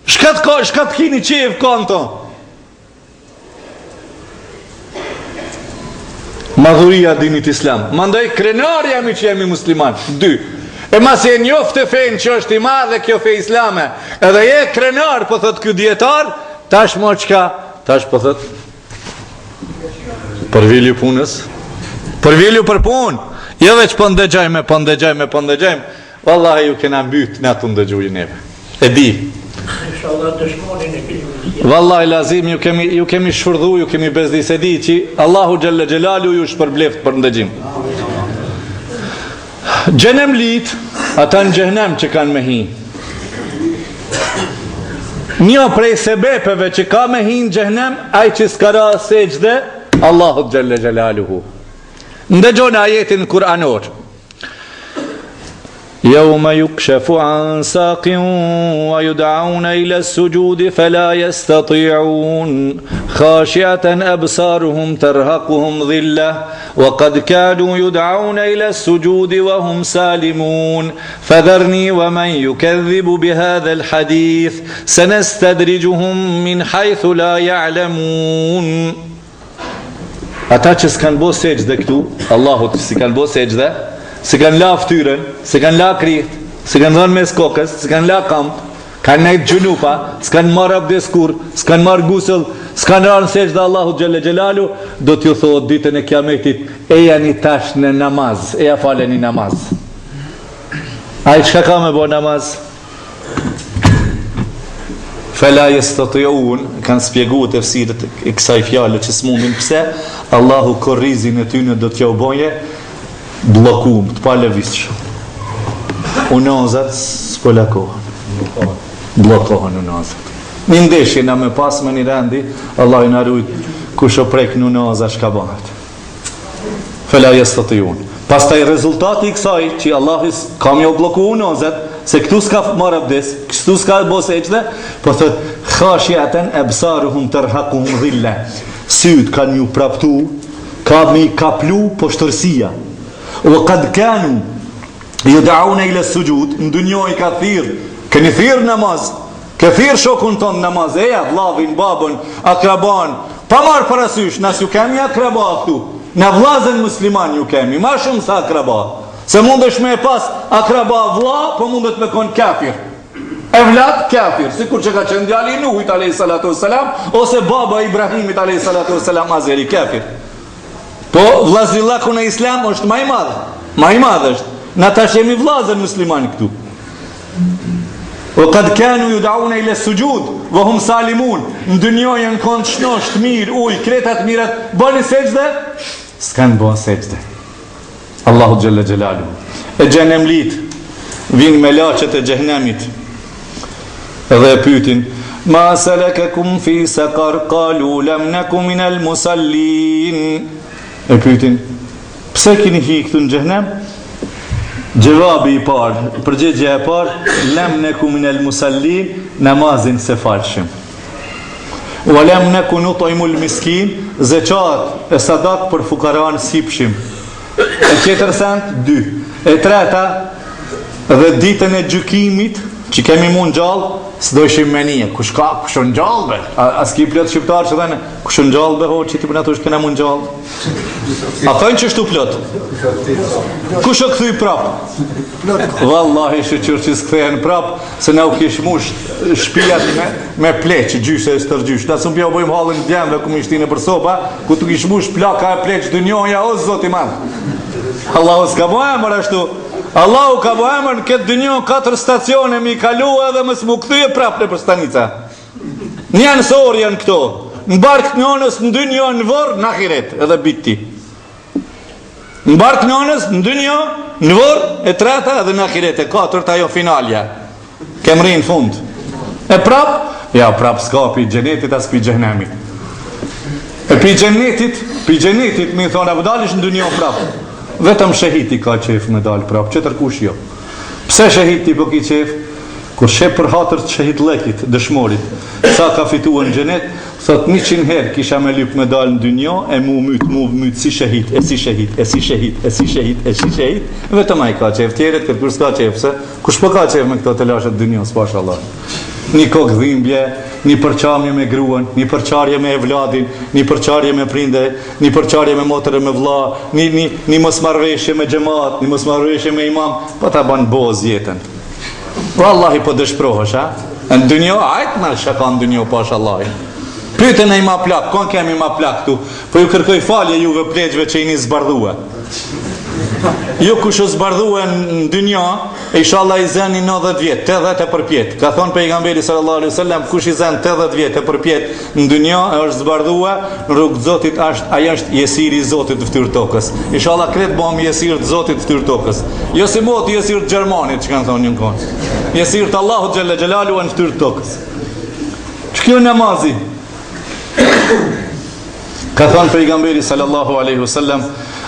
Shka të kini qiv konto. Madhuria dinit islam. Mandaj krenar jemi që jemi musliman. 2. E mas e njofte fejnë që është i madhe kjo fej islame. Edhe je krenar, po thot kjo djetar, tash mo qka, tash po thot për vilju punës, për vilju për punë, jo veç për ndëgjajme, vallahi ju kena mbyt në të ndëgjuj neve, e di. Vallahi lazim ju kemi shfurdhu, ju kemi bezdi, se di që Allahu Gjelle Gjelalu ju shpërbleft për ndëgjim. Gjenem lit, ata në gjehnem që kanë me hi. Një prej sebepeve që ka me hi në gjehnem, aj që s'kara sejdë Allahu Gjelle Gjelaluhu. Ndëgjona ajetin kuranor. Yawma yukshafu an saqin wa yud'auna ila as-sujudi fala yastati'un khashi'atan absaruhum tarhaquhum dhillah wa qad kanu yud'auna ila as-sujudi wa hum salimun fadharni wa man yukadhibu bihadha al-hadith sanastadrijuhum min haythu la ya'lamun. Ata që s'kan bo sejdë këtu, Allahut si kan bo sejdë, si kan la ftyren, si kan la kriht, si kan dhënë mes kokës, si kan la kamp, kanë nejtë gjunupa, s'kan marrë abdes kur, s'kan marrë gusëll, s'kan rarë në sejdë Allahut Gjelle Gjelalu, do t'ju thotë ditën e kiametit, eja një tash në namaz, eja fale një namaz. A i qka ka me bo namaz? Fela yastati'un, kanë spjegu të fësirët e kësaj fjale që s'mundin pse, Allahu korrizin e tyne do t'ja u boje blokum, të pa lëvissh. Unazat s'po lakohen. Blokohen unazat. Një ndeshje na me pas me një rendi, Allah i narujt kush o prek në unazat shka bëhet. Fela yastati'un. Pastaj rezultati i kësaj që Allah kam jo bloku unazat, se këtu s'ka marrë abdes, këtu s'ka bo sejdë, po thot khashi'atan absaruhum tarhaquhum dhilla. Syt kanë ju praptu, ka mi kaplu poshtërsia. Wa qad kanu yud'auna ila as-sujud, në dunjë i ka thirr, keni thirr namaz, ke thirr shokun ton namaz, eja vllavin, babën, akraban, pa marr parasysh, nas ju kemi akraba këtu. Në vllazën musliman ju kemi, ma shumë sa akraba. Se mundesh me e pas akraba vlla, po mundet me kon kafir. Evlat kafir, sikur që ka qenë djali i Nuhit alayhi salatu wassalam, ose baba Ibrahimit alayhi salatu wassalam azeri kafir. Po vllazëllaku në islam është më i madh. Më i madh është. Na tash jemi vllazën musliman këtu. O kad kanu ju daune ila sujud wa hum salimun. Në dynjë janë konë shnosht, mirë, ujë, kretat mirat, bëni sejdë, s'kan bën sejdë. Allahu xhalla xhelalu. E xhenemlit vinë me laçet e xhenemit. Edhe e pyetin: "Ma salakakum fi saqar?" Qalu lam nakum min al musallin. E pyetin: "Pse keni hyrë këtu në xhenem?" Gjevabi i parë, përgjigjja e parë: "Lam nakum min al musallin", namazin se falshim. "Wa lam nakun nut'imul miskin", zeqat e sadak për fukaran sipshim. E tjetër send 2. E treta, dhe ditën e gjykimit që kemi mund gjallë, s'dojshim me nije. Kush në gjallë be? A s'ki plot shqiptarë që dhene, kush në gjallë be, ho, që ti për natush këna mund gjallë? A thënë që shtu plot? Kush o këthuj prap? Wallahi shëqyrë që s'kthehen prap, se ne u kish mush shpijat me pleq, gjyshe e stërgjysh. Da së mbja u bojmë halën djemve, ku mi shtine për sopa, ku tu kish mush plaka e pleq dënjoja, o zoti man. Allahu s'ka bo emër ashtu. Allahu ka bo emër në këtë dënjon 4 stacione mi kalu edhe më s'mu këthyje prap në për stanica. Një nësor janë këto. Në bark njënës në dënjon në vërë, në ahiret, edhe biti. Në bark njënës në dënjon në vërë, e treta edhe në ahiret, e 4 ajo finalja. Kemri në fund. E prap? Ja, prap s'ka pi gjenetit as pi gjenemit. E pi gjenetit mi thonë, a vëdalish në dënjon prap. Vetëm shahiti ka qef me dal prap, që tërkush jo. Pse shahiti po ki qef? Kur shep për hatër të shahit lekit, dëshmorit, sa ka fituar në xhenet, thot 100 herë kisha me lyp me dal në dynjo, e mu myt si shahit, e si shahit, e si shahit, e si shahit, e si shahit, vetëm ai ka qef, tjerët kërkur s'ka qef, se kush po ka qef me këto të lashet dynjos, pashallah. Një kokë dhimbje, një përqamje me gruan, një përqarje me evladin, një përqarje me prinde, një përqarje me motër e me vlla, një mosmarrveshje me xhamat, një mosmarrveshje me imam, po ta ban boz jetën. Wallahi po dëshprohesh, ha? Në dynjo, ajt me shaka në dynjo, pashallah. Pyetën e ima plak, kon kemi ima plak tu, po ju kërkoj falje juve pleqve që i një zbardhua. Jo kush o zbardhua në dynja, inshallah i zeni 90 vjetë, 80 e përpjet. Ka thonë pejgamberi sallallahu alaihi wasallam, kush i zen 80 vjetë e përpjet në dynja, është zbardhua, në rrugë Zotit, aja është jesiri i Zotit të ftyrë tokës. Inshallah kretë bom jesirë të Zotit të ftyrë tokës. Jo si moti jesirë të Gjermanit, që kanë thonë një konë. Jesirë të Allahu xhalla xhelalu në ftyrë tokës. Që kjo namazi? Ka thonë pejgamberi sallallahu alaihi wasallam,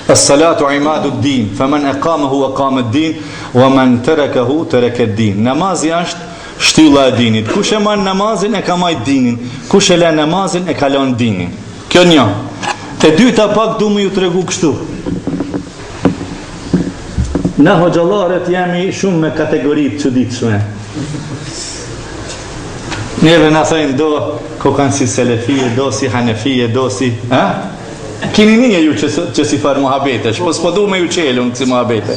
as-salatu imadu d-din, faman aqamahu aqama d-din, wa man tarakahu taraka d-din. Namazi është shtylla e dinit. Kush e man namazin e ka majt dinin. Kush e la namazin e ka lënë dinin. Kjo një. E dyta pak du me ju tregu kështu. Na hoxhallarët jemi shumë me kategoritë çuditshme. Neve na thajnë do ko kanë si selefije, do si hanefije, do si... Kini një ju që si farë muhabetesh, po s'po du me ju qelu në kësi muhabete.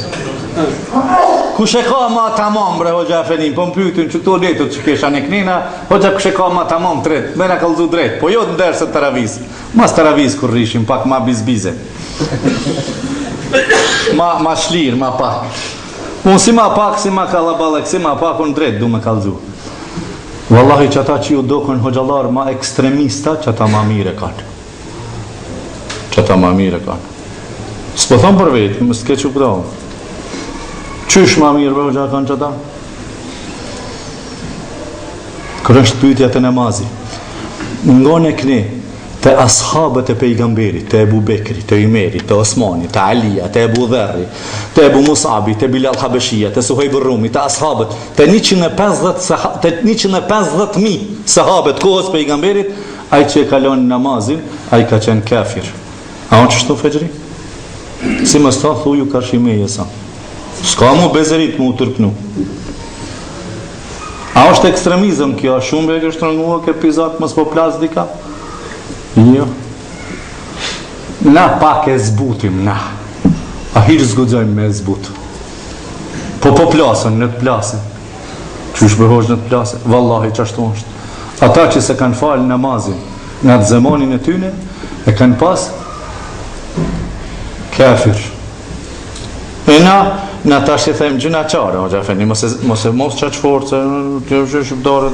Kush e ka ma tamam, bre, hoxha Fenin, po më pytin që këto letët që kesha në knina, hoxha kush e ka ma tamam tret, me në kalzu drejt, po jo të ndërse të taraviz. Mas taraviz kur rishim, pak ma bizbize. Ma shlir, ma pak. Unë si ma pak, si ma kalabalek, si ma pak, unë drejt du me kalzu. Wallahi që ata që ju dokën hoxhallar ma ekstremista, që ata ma mire kanë. Që ata ma mire kanë. S'po thonë për vetë, më s'ke që pëtohë. Qysh ma mirë bërë që kanë që ata? Kërë është pyetja të namazi. Ngone këne, të ashabët e pejgamberit, të Ebu Bekri, të Umeri, të Osmani, të Alija, të Ebu Dherri, të Ebu Musabi, të Bilal Habeshia, të Suhejb Rumi, të ashabët, të 150.000 sahabët kohës pejgamberit, ai që e kalon namazin, ai ka qenë kafir. A unë qështu fejri? Si më sta thuju karshimeje sa. S'ka mu bezerit mu tërpnu. A është ekstremizëm kjo, shumë e kështë rëngua ke pizak mës po plas dika? Jo. Na pak e zbutim, na. A hirë zgudzojmë me zbut. Po plasën, në të plasën. Qysh bëhosh në të plasën? Wallahi qashtu është. Ata që se kanë falë namazin në atë zemanin e tyne, e kanë pas kafir. E na Na tash I them gjuna qare, o Gjafeni, mos qaq fort, se kjo është shqiptarët.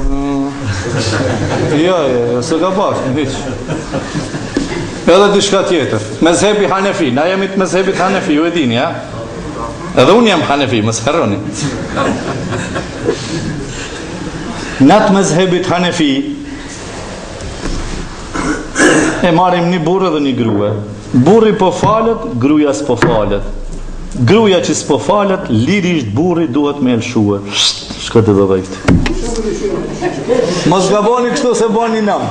Jo, se ka bashkë, hiq. Edhe diçka tjetër. Mezhebi Hanefi, na jemi të mezhebit Hanefi, ju e dini, ja? Edhe unë jam Hanefi, mos harroni. Në të mezhebit Hanefi e marrim një burrë dhe një grua. Burri po falet, gruaja s'po falet. Gruaja që s'po falet, lirisht burri duhet me lshue. Shko të dhëvejt. Mos gaboni kështu se bani nam.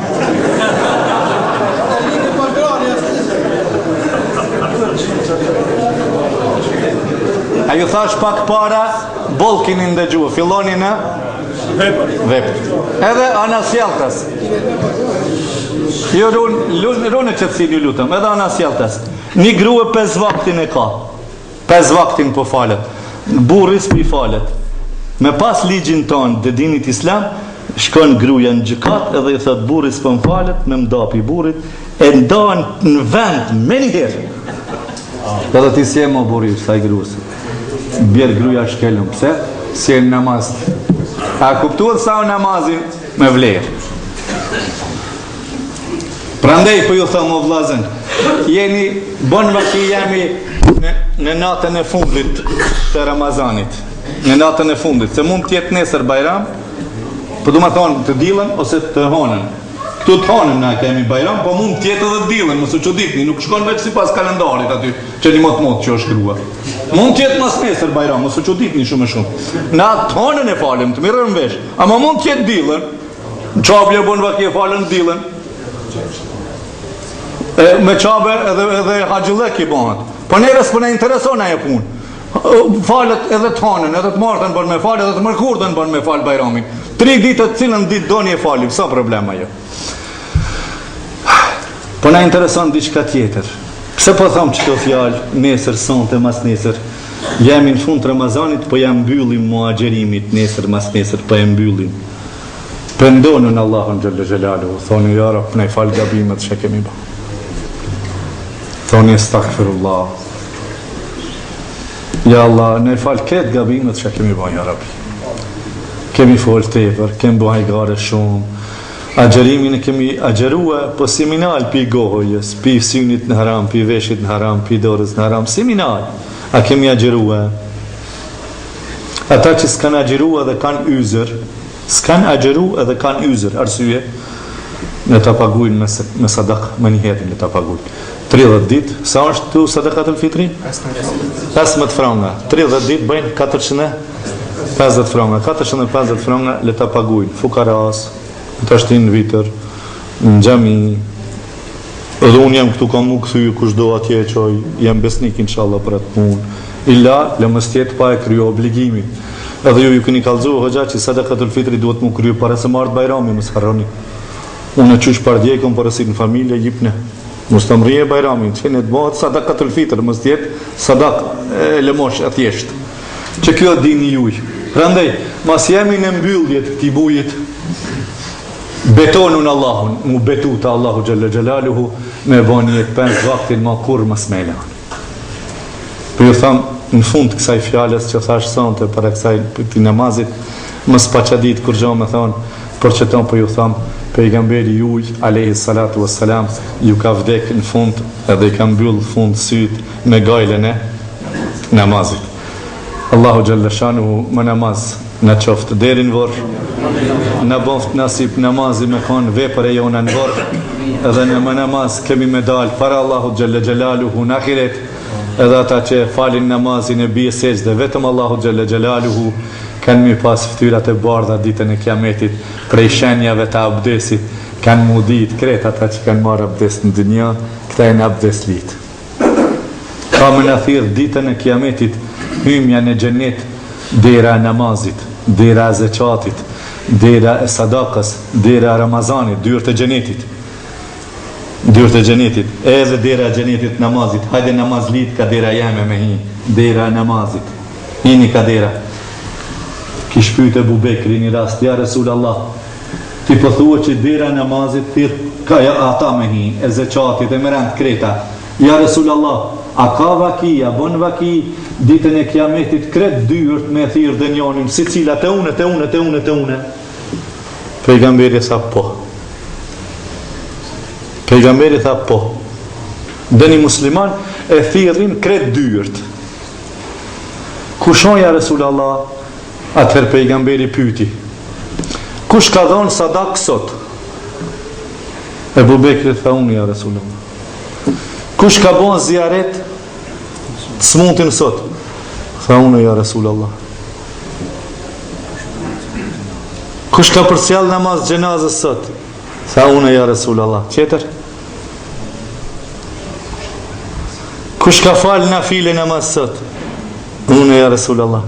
A ju thash pak para, bolkin I ndëgjua, filloni në vepër. Edhe anasjeltas. Jo rune që të si një lutëm, edhe anasjeltas. Një grua 5 vaktin e ka. 5 vaktin po falet. Burris po I falet. Me pas ligjin tonë dhe dinit islam, shkon gruaja në gjykat edhe I thot burris po më falet, me mdapi burrit, e ndan në vend me njëherë. Edhe ti si e mo burri, saj gruas. Bjerë gruaja shkelëm. Pse? Si e në namaz. A kuptuat sa o namazin me vlerë. Prandej po ju thëmë o vlazën, jeni bon vaki jemi në natën e fundit të Ramazanit. Në natën e fundit. Se mund tjetë nesër bajram, po du ma thonë të dilën ose të honën. Këtu të honën na kemi bajram, po mund tjetë edhe të dilën, mësë që ditni, nuk shkon veç si pas kalendarit aty, që një mot që është grua. Mund tjetë mas nesër bajram, mësë që ditni shumë e shumë. Na të honën e falim, të mirën vesh, ama mund tjetë dilën, qablje bon vaki e falën dilën, me qabe edhe haqillek I bëhat. Po njerës për ne intereson aje punë. Falet edhe të hanën, edhe të martën bën me falë, edhe të mërkurtën bën me falë bajramin. 3 ditë të cilën ditë doni e falim, sa problema jo. Po na intereson diçka tjetër. Pse po tham çto fjalë, nesër, sonte, mas nesër. Jemi në fund të Ramazanit, po jam mbyllim muagjerimit, nesër, mas nesër, po e mbyllim. Pendonën Allahun xhalla xhelalu, thoni ja Rab, ne fal gabimet që kemi bërë. Thoni astaghfirullah. Ja Allah, ne fal këtë gabimet që kemi bërë, ja Rabbi. Kemi fol tepër, kemi bëj gare shumë. Agjerimin e kemi agjerua, po siminal pi gohojës, pi synit në haram, pi veshit në haram, pi dorës në haram, siminal. A kemi agjerua. Ata që s'kan agjerua dhe kan yzër, s'kan agjeru edhe kan yzër, arsye, ne ta pagujnë me sadak, me njëhetin ne ta pagujnë. 30 dit, sa është tu sadakatul fitri? 15 franga. 30 dit bëjnë 450 franga. 450 franga le ta pagujnë. Fukaras, të ashtin në vitër, në gjami, edhe unë jam këtu kam mu këthy, kush do atje qoj, jam besnik inshallah për atë punë. Illa, le mës tjetë pa e kryo obligimi. Edhe ju këni kalzu, hoxha, që sadakatul fitri duhet mu kryo para se martë bajrami, mësë harroni. Unë e qysh pardjekëm përësit në familje, jipne. Mos të mrije bajramin, që në të bëhet sadakatul fitr, mos tjetë sadak e lemosh e thjesht. Që kjo dini juj. Prandaj, mas jemi në mbylljet këti bujit, betonun Allahun, mu betu të Allahu Gjelle Gjelaluhu, me boni jetë 5 vaktin ma kur mas me lan. Për ju thamë, në fund kësaj fjales që thash sante për e kësaj për ti namazit, mës pa që ditë kur gjo me thonë, për që tonë për ju thamë, pejgamberi juj, alayhi salatu wassalam, ju ka vdek në fund edhe I ka mbyll fund syt me gajlen e namazit. Allahu Gjelle Shanuhu më namaz në qoftë deri në vorë, në boft nasip namazi me konë vepër e jona në vorë, edhe në më namaz kemi me dalë para Allahu Gjelle Gjelaluhu në akiret, edhe ata që falin namazin e bje sejtë, vetëm Allahu Gjelle Gjelaluhu kanë mi pas ftyrat e bardha ditën e kiametit, prej shenjave të abdesit, kanë mu ditë kretë ata që kanë marë abdes në dynja, këta e në abdes litë. Ka më në thirë ditën e kiametit, hymja në gjennet, dera namazit, dera zeqatit, dera sadakës, dera Ramazanit, dyrë të gjennetit. Dyrë të gjennetit, edhe dera gjennetit namazit, hajde namaz litë ka dera jeme me hi, dera namazit, hini ka dera. Kish pyet Ebu Bekri një rast, ja Resul Allah, ti po thua që dera namazit thirr ka ata me hi, e zeqatit, e merend kreta. Ja Resul Allah, A ka vaki, a bon vaki, ditën e kiametit kret dyrt me thirr dënjanin, si cila te une. Pejgamberi tha po. Pejgamberi tha po. Dëni musliman e thirrin kret dyrt. Kushon ja Resulullah? Atëherë pejgamberi pyeti. Kush ka dhënë sadak sot? Ebu Bekri tha unë ja Resulullah. Kush ka bon ziaret të smuntin sot? Tha unë ja Resulullah. Kush ka përcjell namaz xhenazës sot? Tha unë ja Resulullah. Tjetër? Kush ka fal nafile namaz sot? Unë ja Resulullah.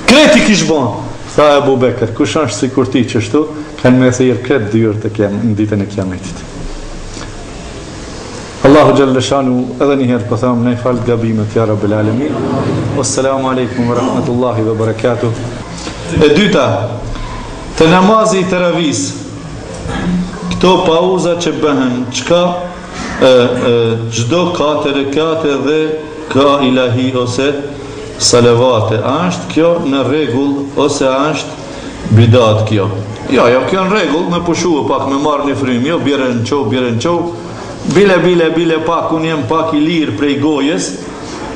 Kreti kish bon. Tha Ebu Bekër, kush është sikur ti qështu, kanë me thirr kret dyrt në ditën e kiametit. Allahu xhalla shanu edhe një herë po them ne fal gabimet ya Rabbul Alamin. Wassalamu alaikum wa rahmatullahi wa barakatuh. E dyta, të namazi i teravis, këto pauza që bëhen, çka çdo 4 rekate dhe ka ilahi ose salavate, a është kjo në rregull ose a është bidat kjo? Jo, kjo në rregull, me pushu pak, me marrë një frym, jo bjerë në qov, bile pak, unë jem pak i lirë prej gojes,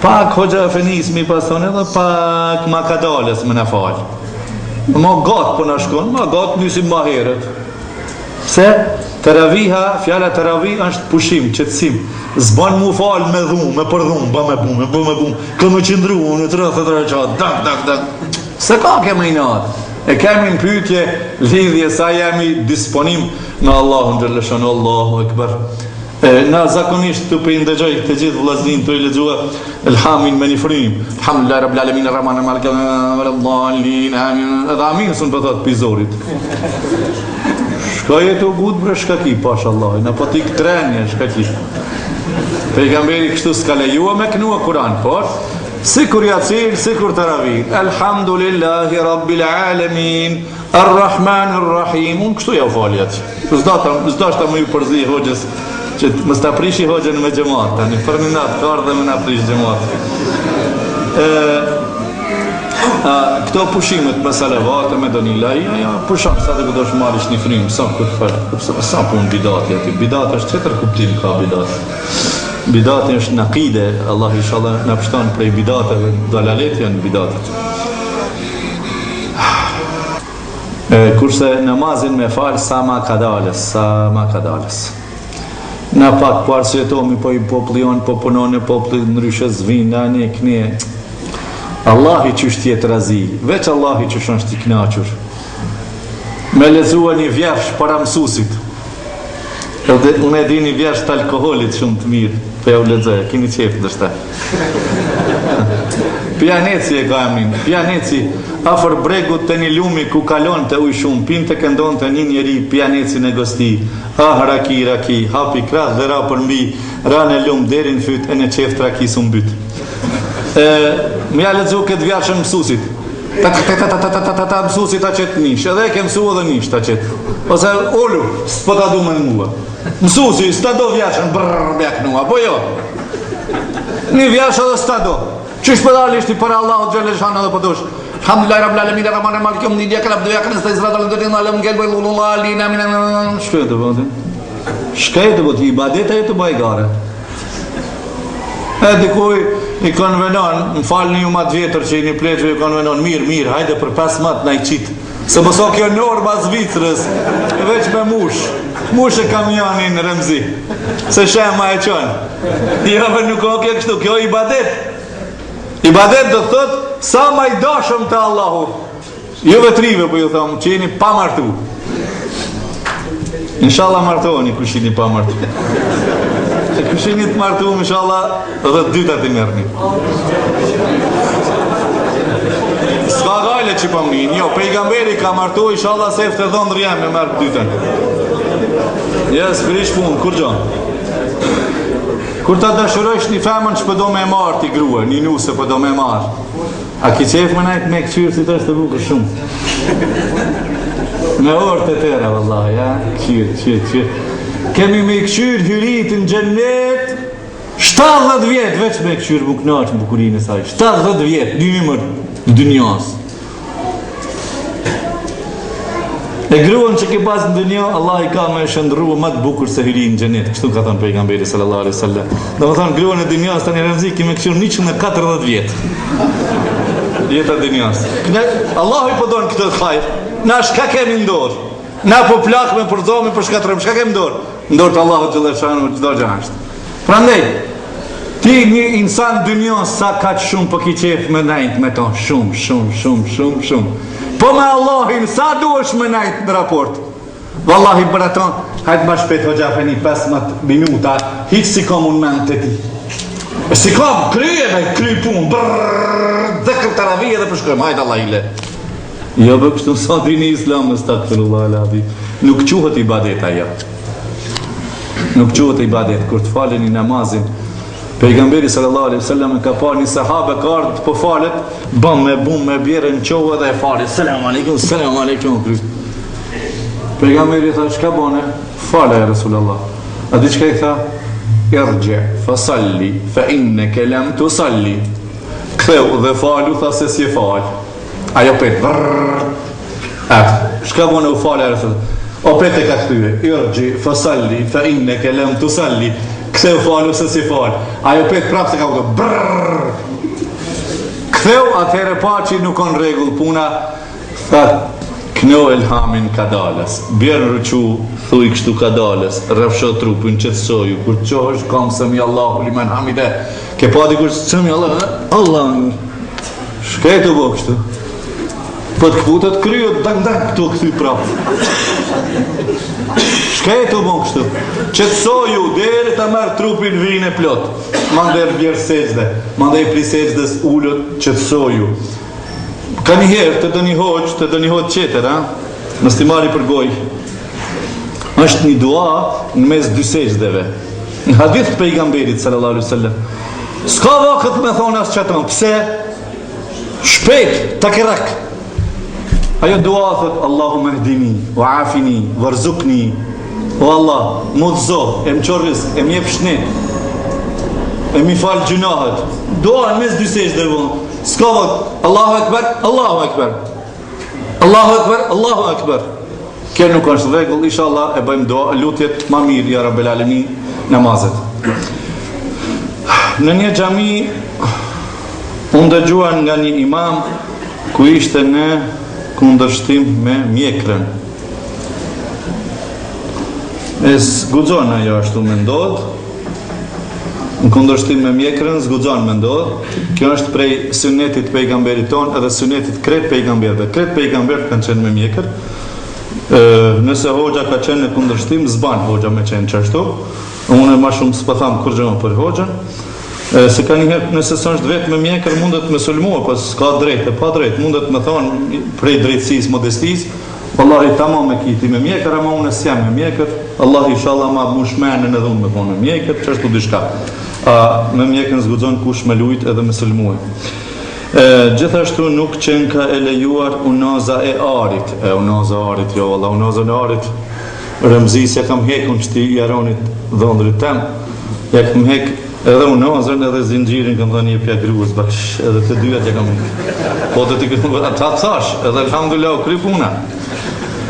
pak hoxha fenis mi pas thonë edhe pak ma kadales me në falë. Ma gatë për në shkon, ma gatë njësim ma herët. Se teraviha, fjala teravi është pushim, qetësim. Zban mu falë me dhumë, me përdhumë, ba me bumë, këmë qëndru, në 33 qatë, dak. Se ka kemi i natë? E kemi në pyetje, lidhje, sa jemi disponim me Allahun xhalleshanu, Allahu Ekber. Na zakonisht të për ndëgjoj të gjithë vllaznin të i lexua elhamin me një frym. Alhamdulillah rabbil alamin arrahman arrahim maliki edhe amin sun po thot pizorit. Shka jetu gut bre shkaki pashallah, na po tik trenje shkaki. Pejgamberi kështu s'ka lejua me knua Kur'an, por sikur Yasin, sikur Tarawih. Alhamdulillahi rabbil alamin arrahman arrahim. Unë kështu ja u faljat. S'dashta më ju përzi hoxhës që mës të aprishi hoxhën me gjemat, tani për një natë ka ardhe me në aprish gjemat. Këto pushimet me salavate, me donila, pushan, sa të këdosh marish një frim, sa këtë fërë, sa pun bidati ati. Bidat është qëtër kuptim ka bidat. Bidati është në akide, Allah inshallah në pështon prej bidateve, dalalet janë bidatet. Kurse namazin me falë sa ma kadales. Na pak po arsjetomi po i poplion, po punon e popli ndryshe zvin, ne këne. Allahi që është tjetë razi, veç Allahi që është i knaqur. Me lezua një vjefsh para mësusit. Edhe unë e di një vjefsh të alkoholit shumë të mirë, po ja u lezëja, kini qefë dështë. Pjaneci e ka emnin, pjaneci afer bregut të një lumi ku kalon të uj shumë, pin të këndon të një njeri pjaneci në gosti, raki, hapi krath dhe ra për mbi, ra në lumë deri në fyt e në qeft raki së mbyt. Mja lezu këtë vjashën mësusit, mësusit ta qëtë nish, edhe ke mësu edhe nish ta qëtë, ose ullu, s'po ta du me në mua, mësusit, s'ta do vjashën, bjak nua, po jo, një vjashë edhe s'ta do. Qysh pëdali ishti për Allahu xhalleshanu dhe pëdush. Alhamdulillah rabbil alamin arrahman arrahim maliki yawmiddin iyyaka na'budu wa iyyaka nasta'in ihdinas siratal mustaqim ghalib shkajtë të bëti ibadeta e të bajgare. E dikuj i konvenon, më falni ju matë vjetër që i një pleqve i konvenon, mirë, hajde për 5 matë na i qitë. Se mëso kjo norma Zvicrës, veç me mush e kamionin në Remzi, se shema e qënë. Jo, nuk o kjo kështu, kjo ibadet. Ibadet do të thot, sa ma i dashëm të Allahu. Jo vetrive, po ju thamë, që jeni pa martu. Inshallah martoheni, kush jeni pa martu. E kush jeni të martu, inshallah, edhe të dyta të mërni. Ska gajle që po mnin, jo, pejgamberi ka martu, inshallah, se efte dhëndër jam me mërë të dytën. Jes, frish punë, kur gjonë? Kur ta dashurojsh një femën që pëdo me marë t'i grua, një nuse pëdo me marë. A ki qef më najtë me këqyrë si të është të bukër shumë. Me orë të tëra, vëllaj, ja? Qyrë. Kemi me këqyrë hyrit në gjennet 70 vjet veç me këshyr buknaç në bukurinë e saj. 70 vjet, dy ymër dynjas. E gruan që ke pas në dynja, Allah i ka me shëndru më të bukur se hyri në xhenet. Kështu ka thënë pejgamberi sallallahu alaihi wasallam. Domethënë gruan e dynjas tani rrezik me këshyr 140 vjet. Jeta e dynjas. Allahu i po don këtë hajër. Na shka kemi në dorë? Na po plak me përdhomi për shkatërëm, shka kemi në dorë? Në dorë të Allahu të lëshanu çdo gjë është. Prandaj, ti një insan dynjas sa kaq shumë po ki qef me nejt me to, shumë. Po me Allahin sa duhesh me nejt në raport? Wallahi për ato, hajtë ma shpet hoxha feni 15 minuta, hiq si kom unë mend të ti. Si kom, kry pun, dhe kërtaravije dhe përshkojmë, hajtë Allah i le. Jo bë kështu sa dini islam në stakfirullah al-adhi. Nuk quhet ibadet ajo. Nuk quhet ibadet. Kur të falen një namazin, pejgamberi sallallahu alaihi wasallam ka pa një sahabe ka ardhur po falet, bëm me bjerën qohë dhe e falet. Selam aleikum. Pejgamberi tha, çka bone? Fale ya Rasulullah. A di çka i tha? Irji fa salli fa innaka lam tusalli. Ktheu dhe falu, tha se si e fal. Ajo pet. Çka bone u fale ya Rasulullah? O pet e ka kthye. Irji fa salli fa innaka lam tusalli. Ktheu falu se si fal. Ajo pet prapë se ka u ktheu atëherë pa që nuk kanë rregull puna. Tha Kno elhamin kadales, bjerë rëqu, thuj kështu kadales, rafsho trupin qëtësoju, kur qohësh, kam sëmi Allahu liman hamide, ke pa di kur sëmi Allah, shkejtë bo kështu, po të këputët kryot, dang, këtu këthy prapë, shkejtë bo kështu, qëtësoju, deri të merë trupin vine plot, mandër bjerë seçde, mandër i pli seçdes ullët, qëtësoju, ka njëherë të dë një hoqë qeter, mës t'i marri për goj. Është një dua në mes dy sejdeve. Në hadith pejgamberit sallallahu alaihi wasallam. S'ka vakët me thonë asë qëtën, pse? Shpejt, takerak. Ajo dua thët, Allahu mehdini, wa afini, warzukni, o Allah, mudzo, e më qor rizk, e më jep shnet, e mi falë gjunahet. Dua në mes dy sejdeve. S'ka vakt, Allahu Akbar, Allahu Akbar. Allahu Akbar, Allahu Akbar. Kjo nuk është rregull, inshallah e bëjmë dua, lutjet ma mirë, ja Rabbel Alamin, namazet. Në një xhami, unë dëgjuan nga një imam, ku ishte në kundërshtim me mjekrën. E zguxon ajo ashtu me ndodh, në kundërshtim me mjekrën, zguxon me ndodh. Kjo është prej sunetit pejgamberit ton edhe sunetit kret pejgamberve. Kret pejgamberët kanë qenë me mjekër. Nëse hoxha ka qenë në kundërshtim, zban hoxha me qenë qashtu. Unë ma shumë s'pa tham kur gjëma për hoxhën. Se ka njëherë nëse s'është vetë me mjekër, mundet me sulmua, pas s'ka drejt e pa drejt, mundet me thonë prej drejtësis, modestis, Wallahi tamam me kiti me mjekër, ama unë s'jam me mjekër, Allah inshallah ma mushmenën edhe unë me thonë me mjekër, që është të dyshka. Me mjekën zguxon kush me lujt edhe me sulmuaj. Gjithashtu nuk qenë ka e lejuar unaza e arit. Unaza e arit, jo valla, unaza e arit, rëmzisja kam hekun që ti jaronit dhëndrit tem, ja kam hek edhe unazën edhe zinxhirin kam dhënë një pja gruas baksh, edhe të dyja që kam hek. Po të ti këtë ta thash, edhe alhamdulillah u kry puna.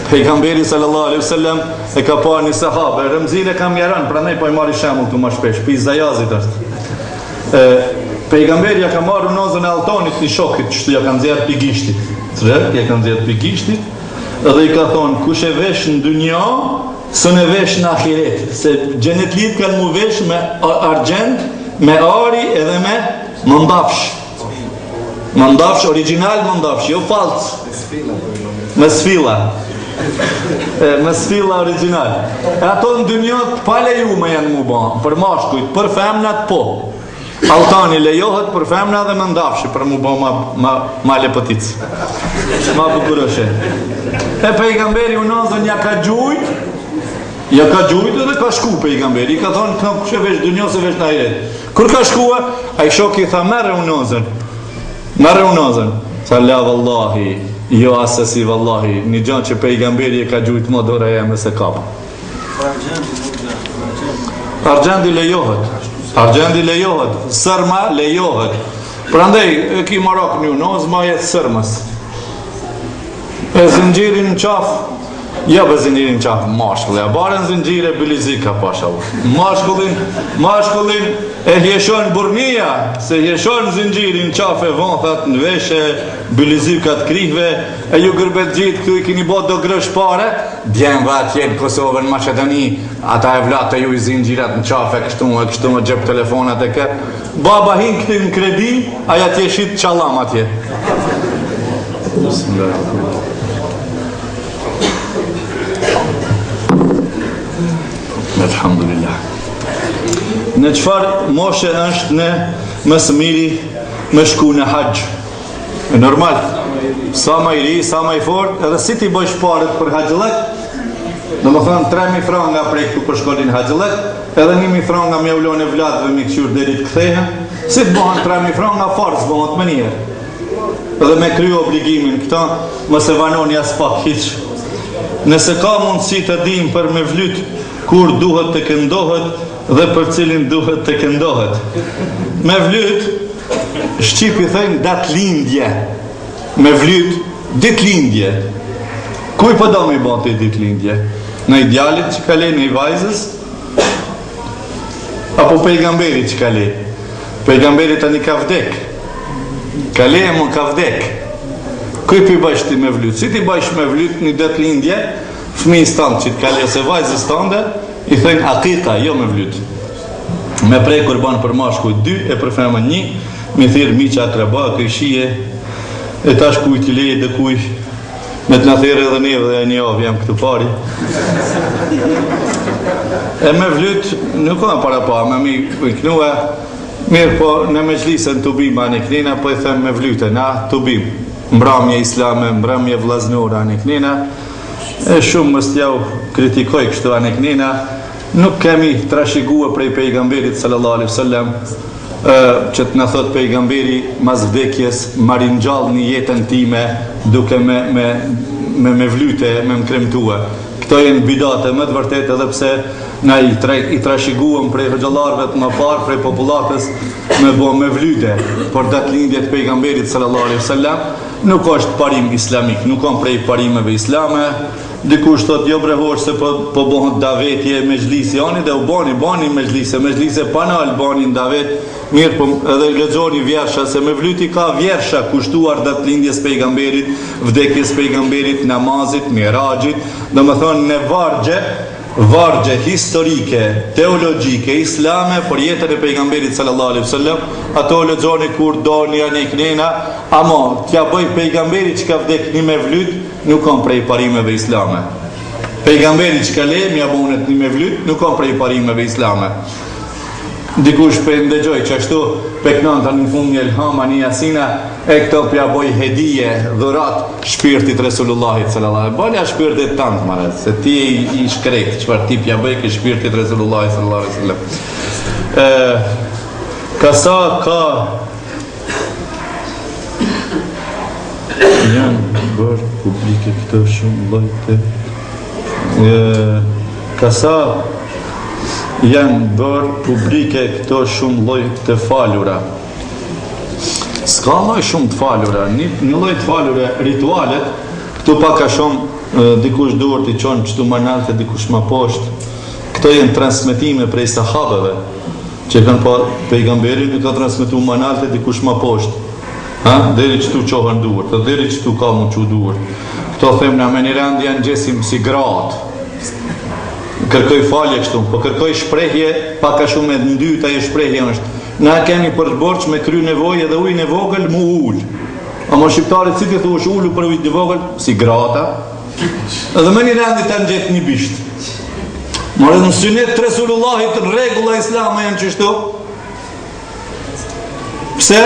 Pejgamberi sallallahu alaihi wasallam e ka parë një sahabe, rëmzire kam jaran, prandaj po i marri shembull këtu më shpesh, pi Zajazit është. Pejgamberi ja ka marrë unazën e altanit një shokit, çtu ja kanë nxjerr pi gishtit. Ja kanë nxjerr pi gishtit, edhe i ka thonë, kush e vesh në dynja, së në vesh në ahiret, se xhenetlit kanë mu vesh me argjend, me ari edhe me mandafsh. Mandafsh, original mandafsh, jo falc. Me sfila. Me sfila original. E ato në dynjot pa lejume janë mu ba, për mashkujt, për femnat po. Altani lejohet për femna dhe më ndafshi, për mu ba ma lepotic. Ma bukuroshe. E pejgamberi unazën ja ka gjujt edhe ka shku pejgamberi. I ka thonë, kënë kushe vesh dynjo se vesh në ahiret. Kur ka shkua, a i shoki tha, merre unazën. Tha, la vallahi, jo asesi vallahi, një gjanë që pejgamberi e ka gjujt më dora jeme se kapa. Argjendi lejohet. Argjendi lejohet, sërma lejohet. Prandaj e ki Marok një noz ma jetë sërmës. E zinxhirin në qaf, ja be zinxhirin në qaf mashkull, ja bare në zinxhire bilizika pasha. Mashkullin e hjeshon burnia, se hjeshon zinxhirin në qaf e vonthat në veshe, bilizikat krihve, e ju gërbet gjitë këtu i kini bot do grësh pare, djenë dhe atje në Kosovë, në Macedoni, ata e vlatë ju i zinxhirat në qaf e kështu më gjep telefonat e këtë. Baba hin këti në kredi, aja tje shit qalam atje. Alhamdulillah. Në qëfar moshe është në mësë miri me shku në haqë? E normal, sa ma i ri, sa ma i fort, edhe si ti bëjsh paret për haqëllek, në më thënë 3.000 franga prej këtu për shkollin haqëllek, edhe 1.000 franga me ullon e vladëve me këqyr deri të kthehen, si të bëhen 3.000 franga, farës bëhet më njerë. Edhe me kryo obligimin këta, mëse vanoni as pak hiq. Nëse ka mundësi të dim për me vlyt kur duhet të këndohet dhe për cilin duhet të këndohet. Me vlyt, Shqipi thëjnë datë lindje. Me vlyt, ditë lindje. Kuj po do me i bati ditë lindje? Në idealit që ka le, në i vajzës? Apo pejgamberi që ka le? Pejgamberi tani ka vdek. Ka le e mu ka vdek. Kuj për i bëjsh ti me vlyt? Si ti bëjsh me vlyt një datë lindje? Fëmi i stanë që ka le, se vajzës stande, i thëjnë akika, jo me vlyt. Me prej kurban për mashkuj 2 e për femën 1, me thirë miqa akraba, këjshie, e tash kuj t'i leje dhe kuj, me t'na thirë edhe neve dhe e një avë jam këtu pari. E me vlyt, nuk ka para pa, me mi kënua, mirë po në me gjlisën të bim anë i knina, po i them me vlyte, na të bim, mbramje islame, mbramje vlaznore anë i knina, e shumë mës t'jau kritikoj kështu anë i knina, nuk kemi trashigua prej pejgamberit sallallahu alaihi wasallam, që të në thot pejgamberi mas vdekjes marin gjallë një jetën time duke me vlyte, me më kremtue. Këto jenë bidate më të vërtet edhe pse na i trashiguam prej rëgjallarve të më parë, prej populatës me bo me vlyte, por datë lindjet pejgamberit sallallahu alaihi wasallam nuk është parim islamik, nuk kam prej parimeve islame. Dikush thot jo brehor se po bëhet davetje me xhlisi ani dhe u bani me xhlise panal bani davet, mirë po edhe lexoni vjersha se me vlyti ka vjersha kushtuar datë lindjes pejgamberit, vdekjes pejgamberit, namazit, mirajit, domethënë në vargje historike, teologjike, islame për jetën e pejgamberit sallallahu alaihi wasallam, ato lexoni kur doni anë knena, ama t'ja bëj pejgamberi që ka vdek një me vlyt, nuk kam prej parimeve islame. Pejgamberi që ka le, mja bonet një me vlyt, nuk kam prej parimeve islame. Dikush për ndëgjoj që ashtu peknon të në fund një elhama një jasina, e këto pja boj hedije dhurat shpirtit Resulullahit sallallahu alaihi. Balja shpirtit tantë mare, se ti i shkrejt, qëfar ti pja bëj ke shpirtit Resulullahit sallallahu alaihi. Kasa ka janë bërë publike këto shumë lojte, kasa janë bërë publike këto shumë lojt të falura. Ska loj shumë të falura, një loj të falura ritualet, këtu paka shumë dikush duhet i qonë qëtu më nalte, dikush më poshtë. Këto jenë transmetime prej sahabeve, që kanë pa pejgamberin i ka transmetu më nalte, dikush më poshtë. Deri që tu qohën duhet, deri që tu ka mu që duhet. Këto them në me një rend janë gjesim si gratë. Kërkoj falje kështu, po kërkoj shprehje, paka shumë e ndyta e shprehje është. Na kemi përborç me kry nevojë dhe ujë në vogël mu ullë. Ama shqiptarit si ti thush ullu për ujë në vogël, si grata. Edhe me një rendi të në gjetë një bishtë. More në synet të Resulullahit në regula islama janë qështu. Pse?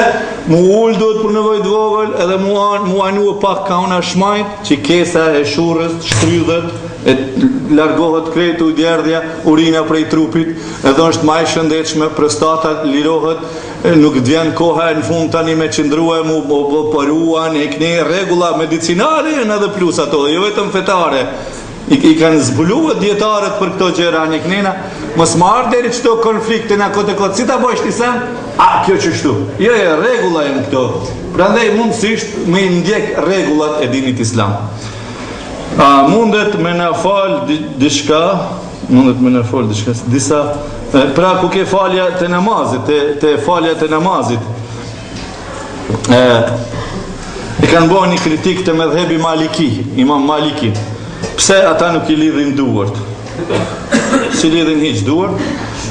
Mu ullë duhet për nevojë të vogël, edhe mu anu pak ka una shmajt, që kesa e shurës, shtrydhet, e largohet kretu, djerdhja, urina prej trupit, edhe është maj shëndetshme, prostata lirohet, nuk të vjen koha në fund tani me qëndrua, mu përuan, e këne regula medicinare, në edhe plus ato, jo vetëm fetare. I kanë zbuluar dietarët për këto gjëra një knena, mos marr deri çdo konflikte na kote si ta bësh ti sen? Kjo çështu. Jo, rregulla janë këto. Prandaj mundësisht me ndjek rregullat e dinit islam. Mundet me na fal diçka, disa pra ku ke falja të namazit, te falja të namazit. E kanë bërë një kritik të medhebi Maliki, Imam Maliki. Pse ata nuk I lidhin duart? Si lidhin hiç duart?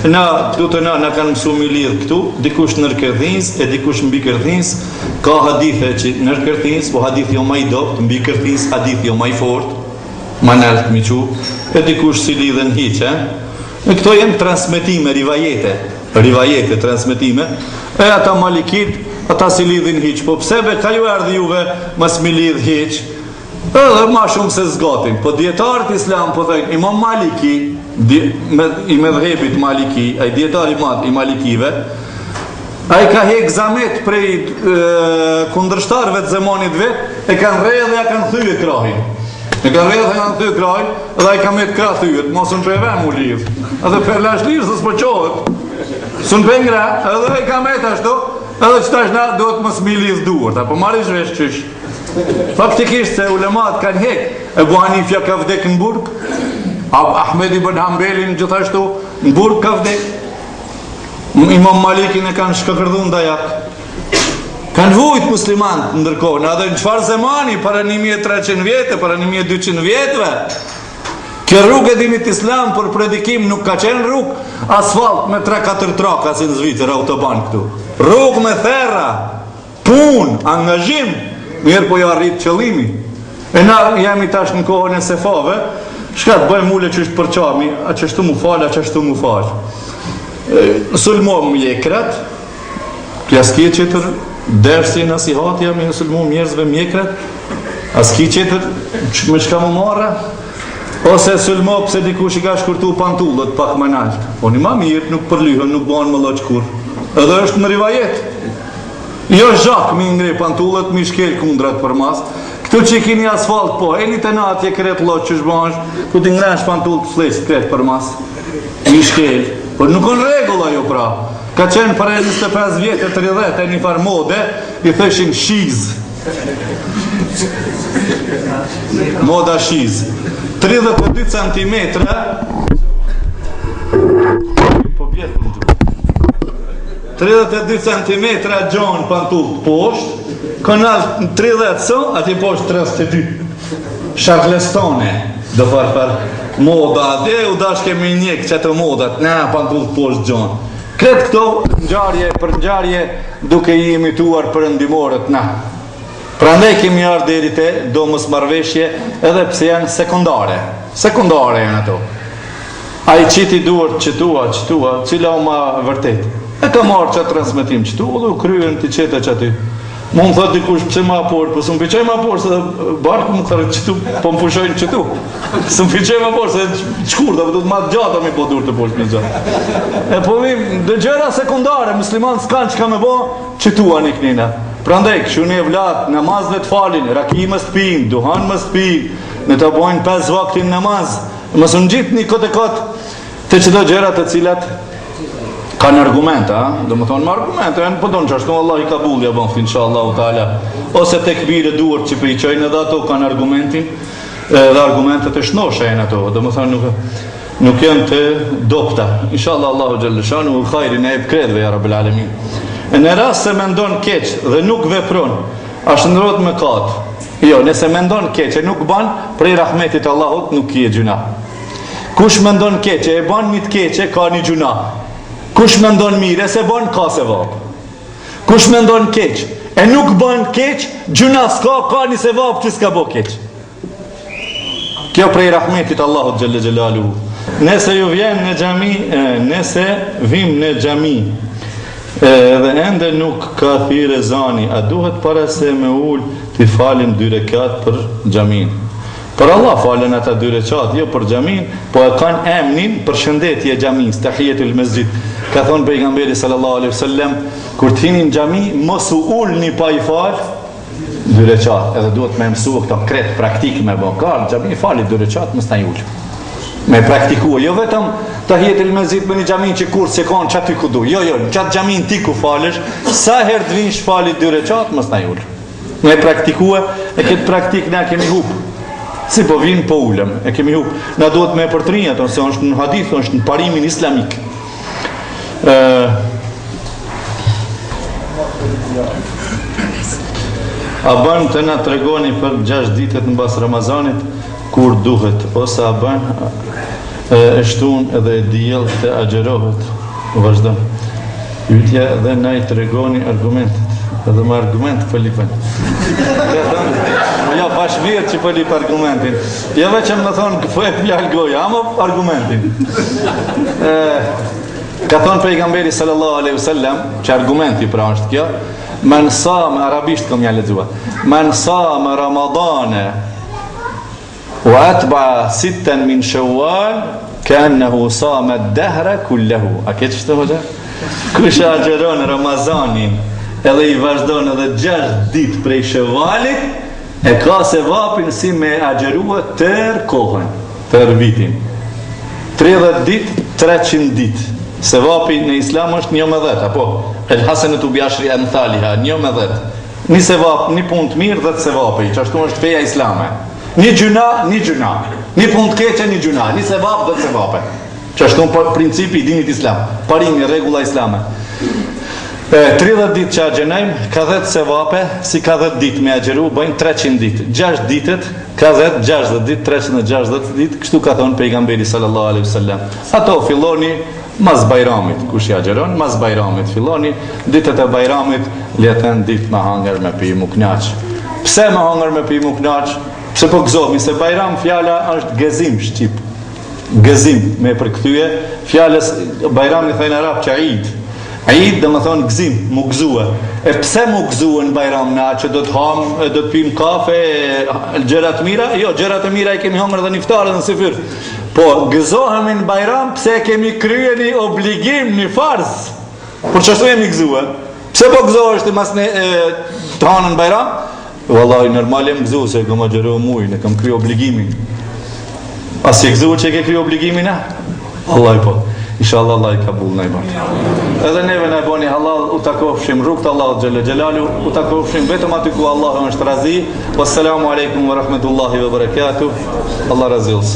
Na kanë mësu mi lidh këtu, dikush nër kërthins e dikush mbi kërthins. Ka hadithe që nër kërthins, po hadithi jo ma I dopt, mbi kërthins hadithi jo ma I fort, ma nalt mi qu, e dikush si lidhen hiç, E këto janë transmetime, rivajete, transmetime, e ata Malikit, ata si lidhin hiç, po pse be ka ju erdhi juve mas mi lidh hiç? Edhe ma shumë se zgatin. Po dietarët islam po thojnë Imam Maliki, I medhhebit Maliki, ai dietari I Malikive, ai ka hek zamet prej kundërshtarëve të zamanit vet, e kanë rrjedhë dhe ja kanë thyer krahin. E kanë rrjedhë dhe kanë thyer krahin, dhe ai ka me krah thyet, mos un prej vëm u lidh. Edhe për lash lidh s'po çohet. Sun pengra, edhe ai ka me ashtu, edhe çtash na do të mos mi lidh duart, apo marrish vesh çish. Faktikisht se ulemat kanë hek, Ebu Hanifja ka vdek në burg, Ahmed ibn Hanbelin gjithashtu në burg ka vdek, Imam Malikin e kanë shkëkërdhun dajak, kanë vujt musliman ndërkohë, edhe në qfar zemani, para 1300 vjetë, para 1200 vjetëve, kjo rrugë e dinit islam për predikim nuk ka qenë rrugë asfalt me 3-4 traka si në Zvicër, autoban këtu. Rrugë me therra, pun, angazhim, mirë po ja rrit qëllimi. E na jemi tash në kohën e sefave, shka të bëjmë ule që është për qami, a qështu mu falë, a qështu mu falë. Sulmom mjekrat, kja s'ki qëtër dersi nasihati jam i sulmom njerëzve mjekrat, a s'ki qëtër me shka mu marra, ose sulmo pëse dikush I ka shkurtu pantullët pak më nalt. Po një ma mirë, nuk përlyhën, nuk banë më loq kur. Edhe është në rivajet. Jo zhak mi ngri pantullët, mi shkel kundrat për mas. Këtu që I kini asfalt, po, e një të natje kret loq që shbansh, ku t'i ngresh pantullët flesh kret për mas. Mi shkel. Por nuk në regula jo pra. Ka qenë për 25 vjetë, 30, e një farë mode, I theshin shiz. Moda shiz. 32 cm po bjetë në gjurë 32 cm gjonë pantullë poshtë, kanal 30 so, ati poshtë 32 Charlestone do farfar moda dhe u dash kemi njek që të modat na pantullë poshtë gjonë kretë këto për nxarje duke I imituar për ndimorët na. Prandaj kemi ardhur deri te domosmarrveshje edhe pse janë sekondare janë ato. Ai qiti duart qëtua, cila o ma vërtet. E ka marrë qatë transmitim qëtu, dhe u kryen të qeta që aty. Mu më thot dikush pëse ma por, po së më piqej ma por, se barku më thërë qëtu, po më pushojnë qëtu. Së më piqej ma por, se qkurda, po du të ma të gjata mi po dur të poshtë një gjatë. E po mi, dhe gjera sekundare, musliman s'kanë që ka me bo, qëtua një knina. Prandaj, këshu një vlat, namaz dhe të falin, rakim më s'pin, duhan më s'pin, në të bojnë 5 vaktin namaz, më së në gjitë një kote të qëto gjera të cilat kanë argumenta, do më thonë më argumenta, e në përdojnë që ashtu Allah I kabulja bënë, inshallah ta'ala, ose tek bire duart që priqojnë edhe ato kanë argumentin, dhe argumentet e shnoshe e në ato, do më thonë nuk janë të dopta, inshallah Allahu Gjellëshanu, u khajrin e kredve, ja Rabbil Alamin. Në rast se mendon keq dhe nuk vepron, ashtë ndrot me katë. Jo, nëse mendon keq e nuk ban, prej rahmetit Allahut nuk kje gjuna. Kush mendon keq e ban një të keq e ka një gjuna. Kush mendon mire se ban ka se vap. Kush mendon keq e nuk ban keq, gjuna s'ka, ka një se vap që s'ka bo keq. Kjo prej rahmetit Allahut Gjelle Gjelalu. Nëse ju vjen në xhami, nëse vim në xhami, dhe ende nuk ka thirë zani, a duhet para se me ullë t'i falim 2 rekat për xhamin? Për Allah falen ata 2 rekat, jo për xhamin, po e kanë emnin për shëndetje xhamins, tahiyetul mesjid. Ka thonë pejgamberi sallallahu alaihi wasallam, kur t'hini në xhami, mos u ulni pa I fal 2 rekat, edhe duhet me mësua këto kret praktik me bokar, xhami fali 2 rekat mos ta ul. Me praktikua, jo vetëm tahiyetul mesjid me një xhamin që kur se kanë çati ku du. Jo, çat xhamin ti ku falesh, sa herë të vinsh fali 2 rekat mos ta ul. Me praktikua, e këtë praktik na kemi hub. Si po vin po ulem, e kemi hub. Na duhet me përtrinj ato, se është në hadith, është në parimin islamik. A bën të na tregoni për 6 ditët në bas Ramazanit kur duhet, ose a bën e shtun edhe e diell të agjerohet. Vazhdo. Pyetja dhe na i tregoni argumentet, edhe me argument Felipën. Ja bashmirë që Felip argumentin. Ja veçëm më thonë fjalë goja, ama argumentin. Ka thonë pejgamberi sallallahu alaihi wasallam, që argumenti pra është kjo, men sa me arabisht kom ja lexuar. Men sa me Ramadane wa atba 6 min Shawwal ka'annahu sama ad-dahra kullahu. A ke çfarë hoxha? Kush agjeron Ramazanin edhe i vazhdon edhe 6 ditë prej Shawwalit, e ka se vapin si me agjerua tër kohën, tër vitin. 30 ditë, 300 ditë. Se vapi në islam është 11, apo el hasanatu bi ashri amthaliha, 11. Një sevap, një punë të mirë, 10 sevape, që ashtu është feja islame. Një gjuna, një punë të keqe, një gjuna, një sevap, 10 sevape. Që ashtu është principi i dinit islam, parimi, regula islame. 30 ditë që agjenajmë, ka 10 sevape, si ka 10 ditë me agjeru, bëjnë 300 ditë. 6 ditët, ka 10, 60 ditë, 360 ditë, kështu ka thonë pejgamberi sallallahu alaihi wasallam. Ato filloni mas bajramit, kush i agjeron, mas bajramit filloni, ditët e bajramit, letën ditë me hangër me pi mu knaq. Pse me hangër me pi mu knaq? Pse po gëzohemi, se bajram fjala është gëzim shqip. Gëzim, me përkthye, fjalës bajram i thajnë arab që Eid. Eid dhe më thonë gëzim, mu gëzua. E pse mu gëzua në bajram na, që do të ham, do të pim kafe, gjërat mira? Jo, gjërat e mira i kemi hangër dhe niftarë dhe në sifir. Po, gëzohemi në bajram, pse kemi krye një obligim, një farz. Por që ashtu jemi gëzua? Pse po gëzoheshti mas në të hanë në bajram? Wallahi, normal jem gëzua, se kam agjeru mujnë, e kam krye obligimin. As je gëzua që ke krye obligimin, a? Wallahi po. Inshallah Allah i kabul në i bërë. Edhe neve në i boni halal, u takofshim rrugt Allah Gjelle Gjelalu, u takofshim vetëm aty ku Allah është razi. Wassalamu alaikum wa rahmetullahi wa barakatuh. Allah razilës.